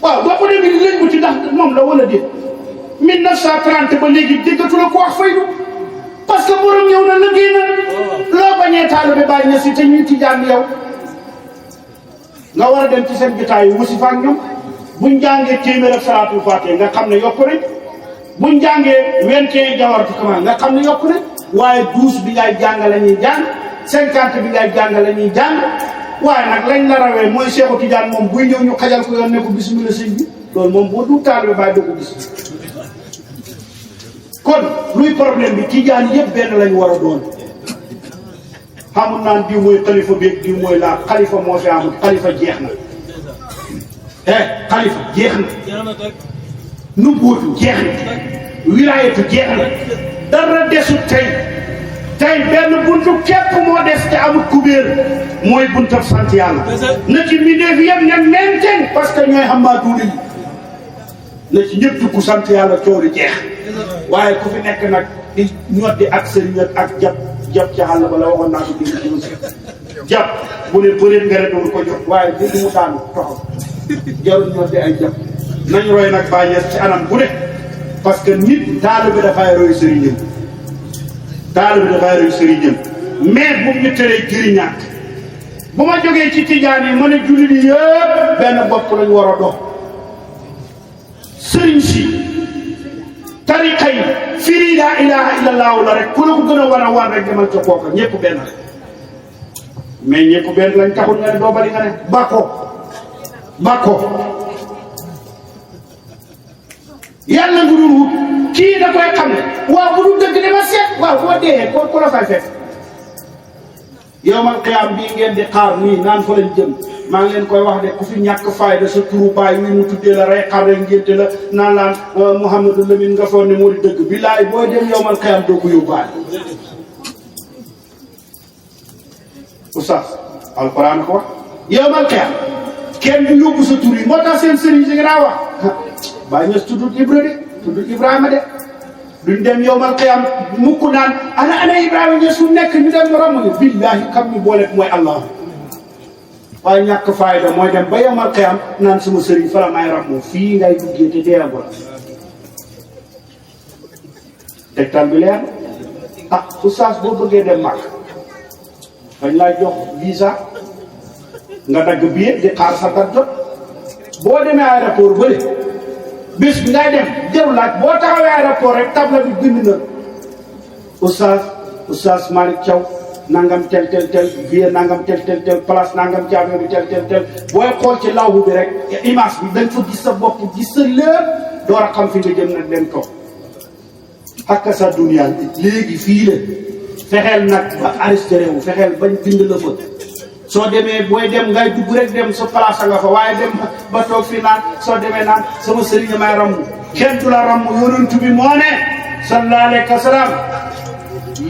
waaw boo ko demee ni léegi ci ndax moom la wala déet 1930 ba léegi déggatu la ko wax faydu parce que borom ñëw na liggéey na loo bañee taalibe bàyyi na si te ñuy Tidiane yow nga war a dem ci seen jotaay yi wasi fa ak ñoom buñ jàngee téeméer ak salaatul faatiha nga xam ne yokku nañ buñ jàngee 21 jawartu kamal nga xam ne yokku nañ waaye 12 bi ngay jàng la ñuy jàng 50 bi ngay jàng la ñuy jàng waaye nag lañ la rawee mooy Cheikhu Tidiane moom buy ñëw ñu xajal ko yoon ne ko bismillah sëñ bi loolu moom boo du taalibe bàyyi doo ko gis kon luy problème bi Tidiane yëpp benn lañ war a doon xamul naan diw mooy xalifa beeg diw mooy laa xalifa moo fi amul xalifa jeex na xalifa jeex na nubuutu jeex na wilaayatu jeex na dara desut tey benn buntu képp moo des te amul kubéer mooy buntab sant yàlla na ci mbindeef yëpp ne menten parce que ñooy xam maa duuli na ci ñëpp dugg sant yàlla coori jeex waaye ku fi nekk nag di ñoddi ak sëriñ ak jàpp ci àll ba la waxoon naa ko dégg ci aussi jàpp bu ne bëreet nga rek doon ko jot waaye dégg mu daanu toxal jarul ñoddi ay jàpp nañ roy nag bàyyees ci anam bu ne parce que nit taalibe dafay roy sëriñam mais bu ñu teree jëriñaat bu ma jógee ci tijaan yi ma ne jullit yi yëpp benn bopp lañ war a dox sëriñ si tariqa yi firi laa ilaha illallah la rek ku la ko gën a war a war rek demal ca kooka ñëpp benn rek mais ñëpp benn lañ taxul nga ne doo bari nga ne bako yàlla nga dul wut kii da koy xam ne waaw bu dul dëgg dama seet waaw boo dee ko la fay fekk yowmal qiyaam bii ngeen di xaar nii naan fa lañ jëm maa ngi leen koy wax de ku fi ñàkk fayda sa turu baay wi mu tuddee la rey xar rek ngénte la naan laan Mouhamadou Lamine nga foog ne moo di dëgg billaay booy dem yowmal qiyaam doo ko yóbbaale oustaz alquran ko wax yowmal qiyaam kenn du yóbbu sa tur yi moo tax seen sëriñ si nga daa wax bàyyi ñes tuddut Ibra de tuddut Ibrahima de duñ dem yowmal qiyaam mukk naan ana Ibrahima ñes fu nekk ñu dem ramu ñu billahi xam ñu boole mooy Allah waaye ñàkk fayda mooy dem ba yowmal qiyaam naan sama sëriñ fa la may ramu fii ngay duggee te deeagul tegtal bi leer oustaz boo bëggee dem mag dañ lay jox visa nga dagg billet di xaar sa date jot boo demee aéroport bële bés bi ngay dem jarul laaj boo taxawee aéroport rek table bi bind na oustaz Malick Thiaw nangam tel billet nangam tel place nangam ci avion bi tel booy xool ci lawhu bi rek image bi dañ fa gis sa bopp gis sa lépp door a xam fi nga jëm nag dem toog ak sa dunya léegi fii la fexeel nag ba arrêté wu fexeel bañ bind la fa soo demee booy dem ngay dugg rek dem sa place nga fa waaye dem ba toog fii naan soo demee naan sama sëriñ may ramm kenn du la ramm yonent bi moo ne sallallahu alayhi wa sallam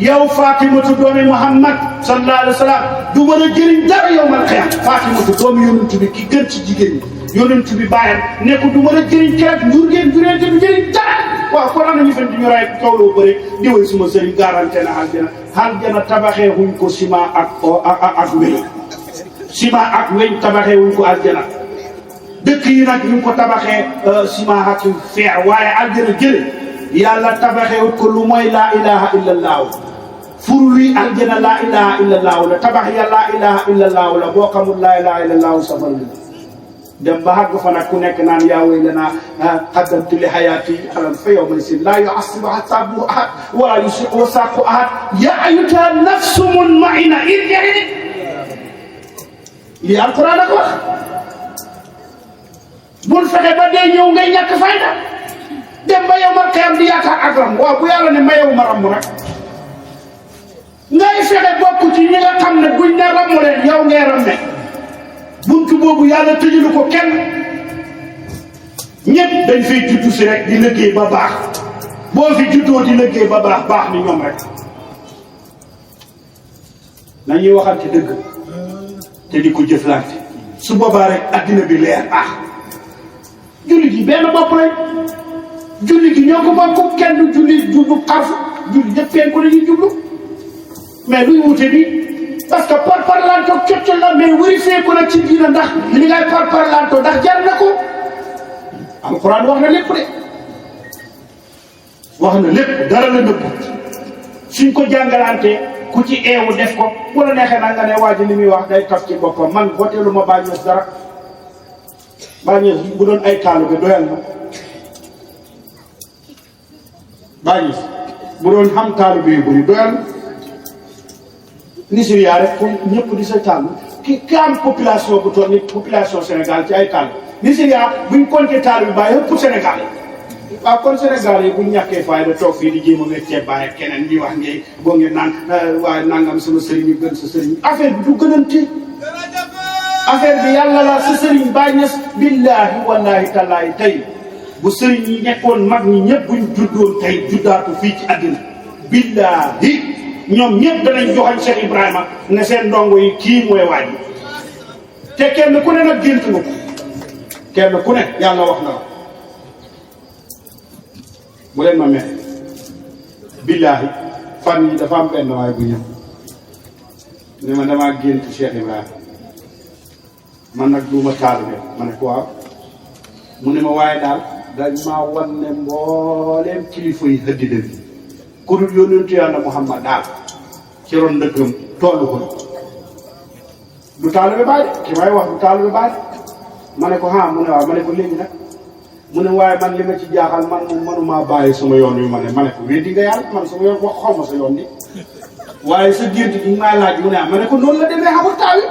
yow Fatimatu doomi Muhammad sallallahu alayhi wa sallam du mën a jëriñ dara yawmal qiyaam Fatimatu doomi yonent bi ki gën ci jigéen ñi yonent bi bàyyam ne ko du mën a jëriñ keroog njur ngeen juree te du jëriñ dara waaw kon am na ñu fen di ñu ray kawloo bëri di way suma sëriñ garanté na aljana tabaxee wuñ ko ciment ak weñ ciment ak weñ tabaxee wuñ ko aljana dëkk yi nag ñu ngi ko tabaxee ciment ak fer waaye aljana jële yàlla tabaxee wut ko lu mooy laa ilaha illallah fur wi aljana laa ilaha illallah la tabax ya laa ilaha illallah la boo xamul laa ilaha illallah safal la dem ba xàgg fa nag ku nekk naan yaa waylanaa qaddamtu li hayaati alal fa yawma sin laa yu'assibu hasaabuhu ahad wala yusii'u wasaaqu ahad yaa ayyatuha nafsu mutma'inna irji'i lii alquran ak wax bul fexe ba dee ñëw ngay ñàkk fayda dem ba yawmal qiyaam di yaakaar ak ram waaw bu yàlla ne mayewu ma ramm nag ngay fexe bokk ci ñi nga xam ne buñ ne ramm leen yow ngay ramme buntu boobu yàlla tëjulu ko kenn ñëpp dañ fay juddu si rek di liggéey ba baax boo fi juddoo di liggéey ba baax ni ñoom rek nañuy waxante dëgg te di ko jëflante su boobaa rek addina bi leer jullit yi benn bopp lañ jullit yi ñoo ko bokk kenn du jullit jublu xarfu jullit ñëpp penku la ñuy jublu mais luy wute bi parce que parlanto cocc la mais vérifié ko nag ci diina ndax li ngay parlanto ndax jar na ko alxuraan wax na lépp de wax na lépp dara la nëbb suñ ko jàngalante ku ci eewu def ko bu la neexee nag nga ne waa ji li muy wax day taf ci boppam man voteelu ma Baay Ñas dara Baay Ñas bu doon ay taalibe doyal na Baay Ñas bu doon xam taalibe yu bëri doyal na Nigeria rek pour ñëpp di sa tànn ki am population bu toll ni population Sénégal ci ay tànn Nigeria buñ compté taal bi bàyyi yëpp pour Sénégal waaw kon Sénégal yi buñ ñàkkee fayda toog fii di jéem a weccee bàyyi keneen di wax ngay boo ngeen naan waaye nangam sama sëriñ yi gën sa sëriñ affaire bi du gënante affaire bi yàlla la sa sëriñ Baay Ñas billaahi wallaahi tallaahi tey bu sëriñ yi nekkoon mag ñi ñëpp buñ juddoon tey juddaatu fii ci àddina billaahi ñoom ñëpp danañ joxañ Cheikh Ibrahima ne seen ndongo yi kii mooy waaj te kenn ku ne nag gént nga ko kenn ku ne yàlla wax na la bu leen ma mel billaahi fan yi dafa am benn waay bu ñëw ne ma damaa gént Cheikh Ibrahima man nag duuma taalibe ma ne ko waaw mu ne ma waaye daal dañ maa wan ne mbooleem kilifa yi hëddina bi ku dul yónnentu yàlla Muhammad daal ci ron ndëggam tollu ko du taalibe Baay ki may wax du taalibe Baay ma ne ko mu ne waaw ma ne ko léegi nag mu ne waaye man li ma ci jaaxal man moom mënumaa bàyyi sama yoon yu ma ne ko weddi nga yàlla man sama yoon wax xaw ma sa yoon ni waaye sa gént gi maa laaj mu ne ma ne ko noonu la demee xamul taawi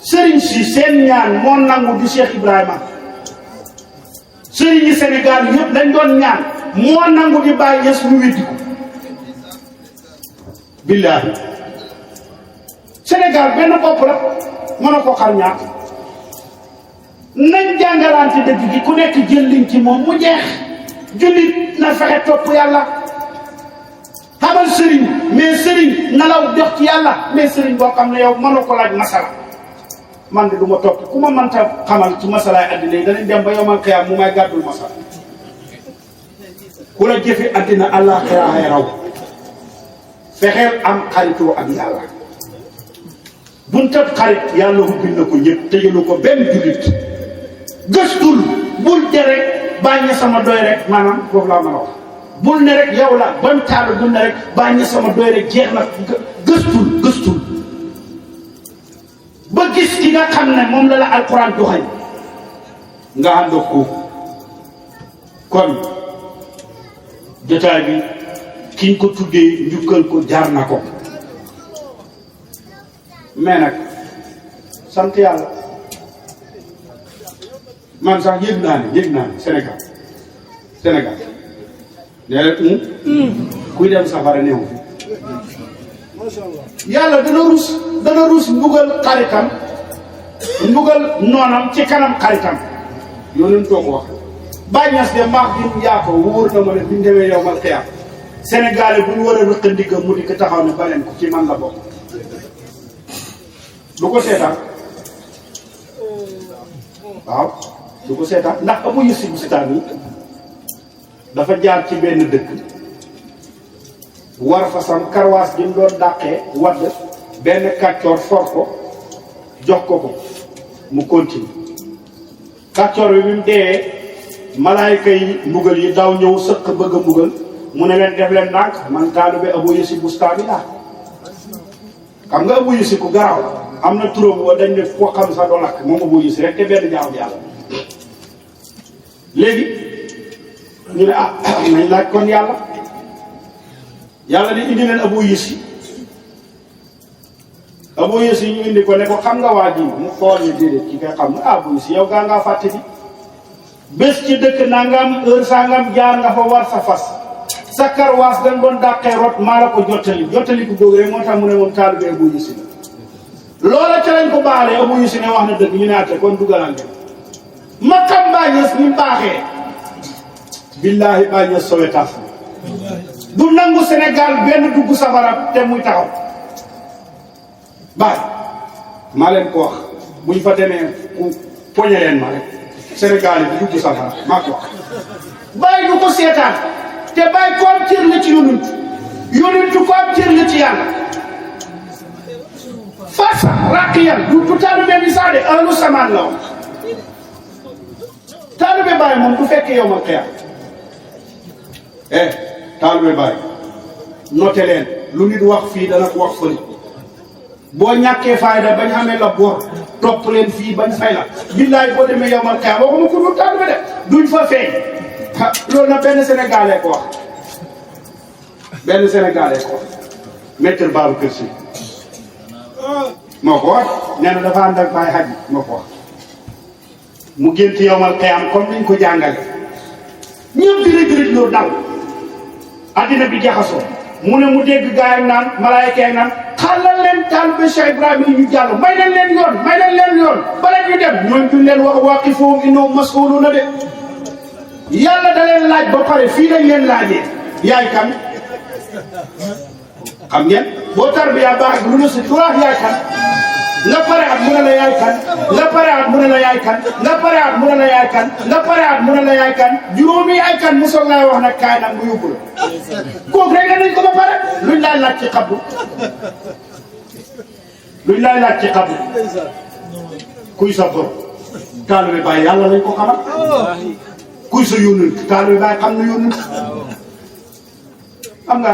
sëriñ si seen ñaan moo nangu di Cheikh Ibrahima sëriñ yi Sénégal yëpp dañ doon ñaan moo nangu di bàyyi yes mu weddi ko billaahi Sénégal benn bopp la mën a ko xar ñaar nañ jàngalante dëgg gi ku nekk jël liñ ci moom mu jeex jullit na fexe topp yàlla xamal sëriñ mais sëriñ na law dox ci yàlla mais sëriñ boo xam ne yow mënoo ko laaj masala man de du ma topp ku ma mënta xamal ci masalaay addina yi danañ dem ba yomal xiyaam mu may gàddul masala ku la jëfe addina àllaaxira ay raw fexeel am xaritoo ak yàlla buntab xarit yàlla ubbil na ko ñëpp tëjalu ko benn jullit gëstul bul de rek bàññe sama doy rek maanaam foofu laa mën a wax bul ne rek yow la ban taal bul ne rek bàññe sama doy rek jeex na gëstul ba gis ki nga xam ne moom la alquran doxañ nga ànd ko kon jotaay bi kiñ ko tuddee njukkal ko jaar na ko mais nag sant yàlla man sax yëg naa ne Sénégal nee kuy dem safara néew yàlla dana rus mbugal xaritam mbugal noonam ci kanam xaritam yoo leen toog wax bàññas de maax gi yaa ko wóor na ma ne biñ demee yow mal xiyaam Sénégalais bu ñu war a rëq ndigga mu di ko taxaw ne baleen ko ci man la bokk du ko seetaan waaw du ko seetaan ndax amu yësi bu seetaan yi dafa jaar ci benn dëkk war fasam karwaas gi mu doon dàqee wadd benn kàccoor for ko jox ko mu continue kàccoor bi mu dee malaayka yi mbugal yi daw ñëw sëq bëgg a mbugal mu ne leen def leen ndànk man taalibe Abu Yusuf Bustami laa xam nga Abu Yusuf ku gaaw am na turam wa dañ ne foo xam sa doo lakk moom Abu Yusuf rek te benn jaamu yàlla léegi ñu ne nañ laaj kon yàlla di indi leen Abu Yusuf ñu indi ko ne ko xam nga waa ji mu xool ñu déedéet ki nga xam ne Abu Yusuf yow gaa ngaa fàtte bi bés ci dëkk nangam heure sangam jaar nga fa war sa fas sa karwaas dañ doon dàqee rot maa la ko jottali ko góog rek moo tax mu ne moom taalibe Abu Yusuf loola ca lañ ko baalee Abu Yusuf ne wax na dëgg ñu ne ate kon dugalante ma xam bàññees ni baaxee billaahi bàññees Sowetaas du nangu Sénégal benn dugg safara te muy taxaw baay maa leen ko wax buñ fa demee ku poñe leen ma rek Sénégal yi du dugg safara maa ko wax bàyyi du ko seetaan te bàyyi ko am cër la ci yonent ko am cër la ci yàlla fasa ràq yan du taalibe bi saa de ahlu samaan la woon taalibe bàyyi moom du fekkee yow ma xeex taalibe bàyyi noté leen lu nit wax fii dana ko wax fële boo ñàkkee fayda bañ xamee la bor topp leen fii bañ fay la billaay boo demee yow ma xeex waxuma ko du taalibe de duñ fa feeñ loolu nag benn Sénégalais ko wax maître Babacar Sy moo ko wax nee na dafa ànd ak Baye Hadji moo ko wax mu gént yowmal qiyaam comme niñ ko jàngale ñëpp di rëj loo daw addina bi jaxasoo mu ne mu dégg gaay yi naan malaayka yi naan xalal leen taalibe Cheikh Ibrahima yi ñu jàll may leen yoon bala ñu dem ñooñ duñ leen wax waaqifuhum innahum mas'uluuna de yàlla da leen laaj ba pare fii dañ leen laajee yaay kan xam ngeen boo tarbiya baax lu ne si trois yaay kan nga pare at mu ne la yaay kan nga pare at mu ne la yaay kan nga pare at mu ne la yaay kan nga pare at mu ne la yaay kan juróomi yaay kan mu soog lay wax nag kaay nag mu yóbbu la kooku rek nañ ko ba pare luñ lay laaj ci xabdu kuy sa borom taalibe Baay yàlla lañ ko xamal kuy sa yónnent taalibe Baay xam na yónnent xam nga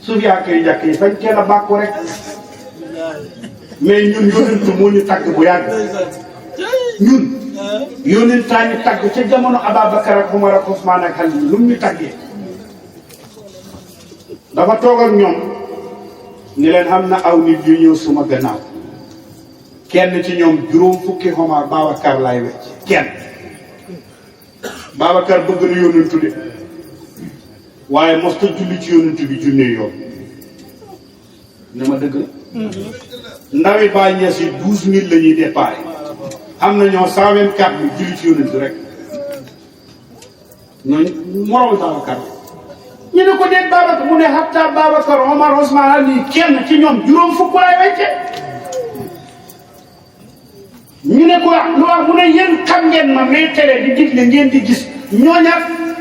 suuf yaa koy jàkk yi fañ kenn a bàkku rek mais ñun yónnent moo ñu tàgg bu yàgg ñun yónnentaa ñu tagg ca jamono Ababacar ak Umar ak Usmaan ak Ali lu mu ñu taggee dafa toog ak ñoom ni leen xam na aw nit yu ñëw suma gannaaw kenn ci ñoom juróom fukki Omar Babacar laay wecc kenn Babacar bëgg na yónnentu de waaye mos ta julli ci yónnentu bi junne yoon ne ma dëgg la ndawi Baay Ñas yi 12000 la ñuy déparé am na ñoo 124 bi julli ci yónnentu rek ñooñu moroom Babacar ñu ne ko déet Babacar mu ne hatta Babacar Omar Ousmane Ali kenn ci ñoom juróom fukk laay wecce ñu ne ko lu wax mu ne yéen xam ngeen ma mais tere di digle ngeen di gis ñooña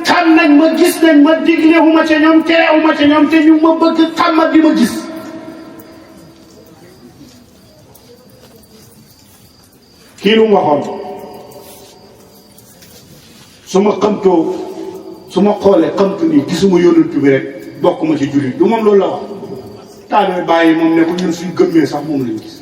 xam nañ ma gis nañ ma digle wu ma ca ñoom tere wu ma ca ñoom te ñu ma bëgg xam ma di ma gis kii lu mu waxoon su ma xamtoo su ma xoolee xamtu nii gisuma yónnentu bi rek bokk ma ci jullit du moom loolu la wax taalibe bàyyi moom ne ko ñun suñ gëmmee sax moom lañ gis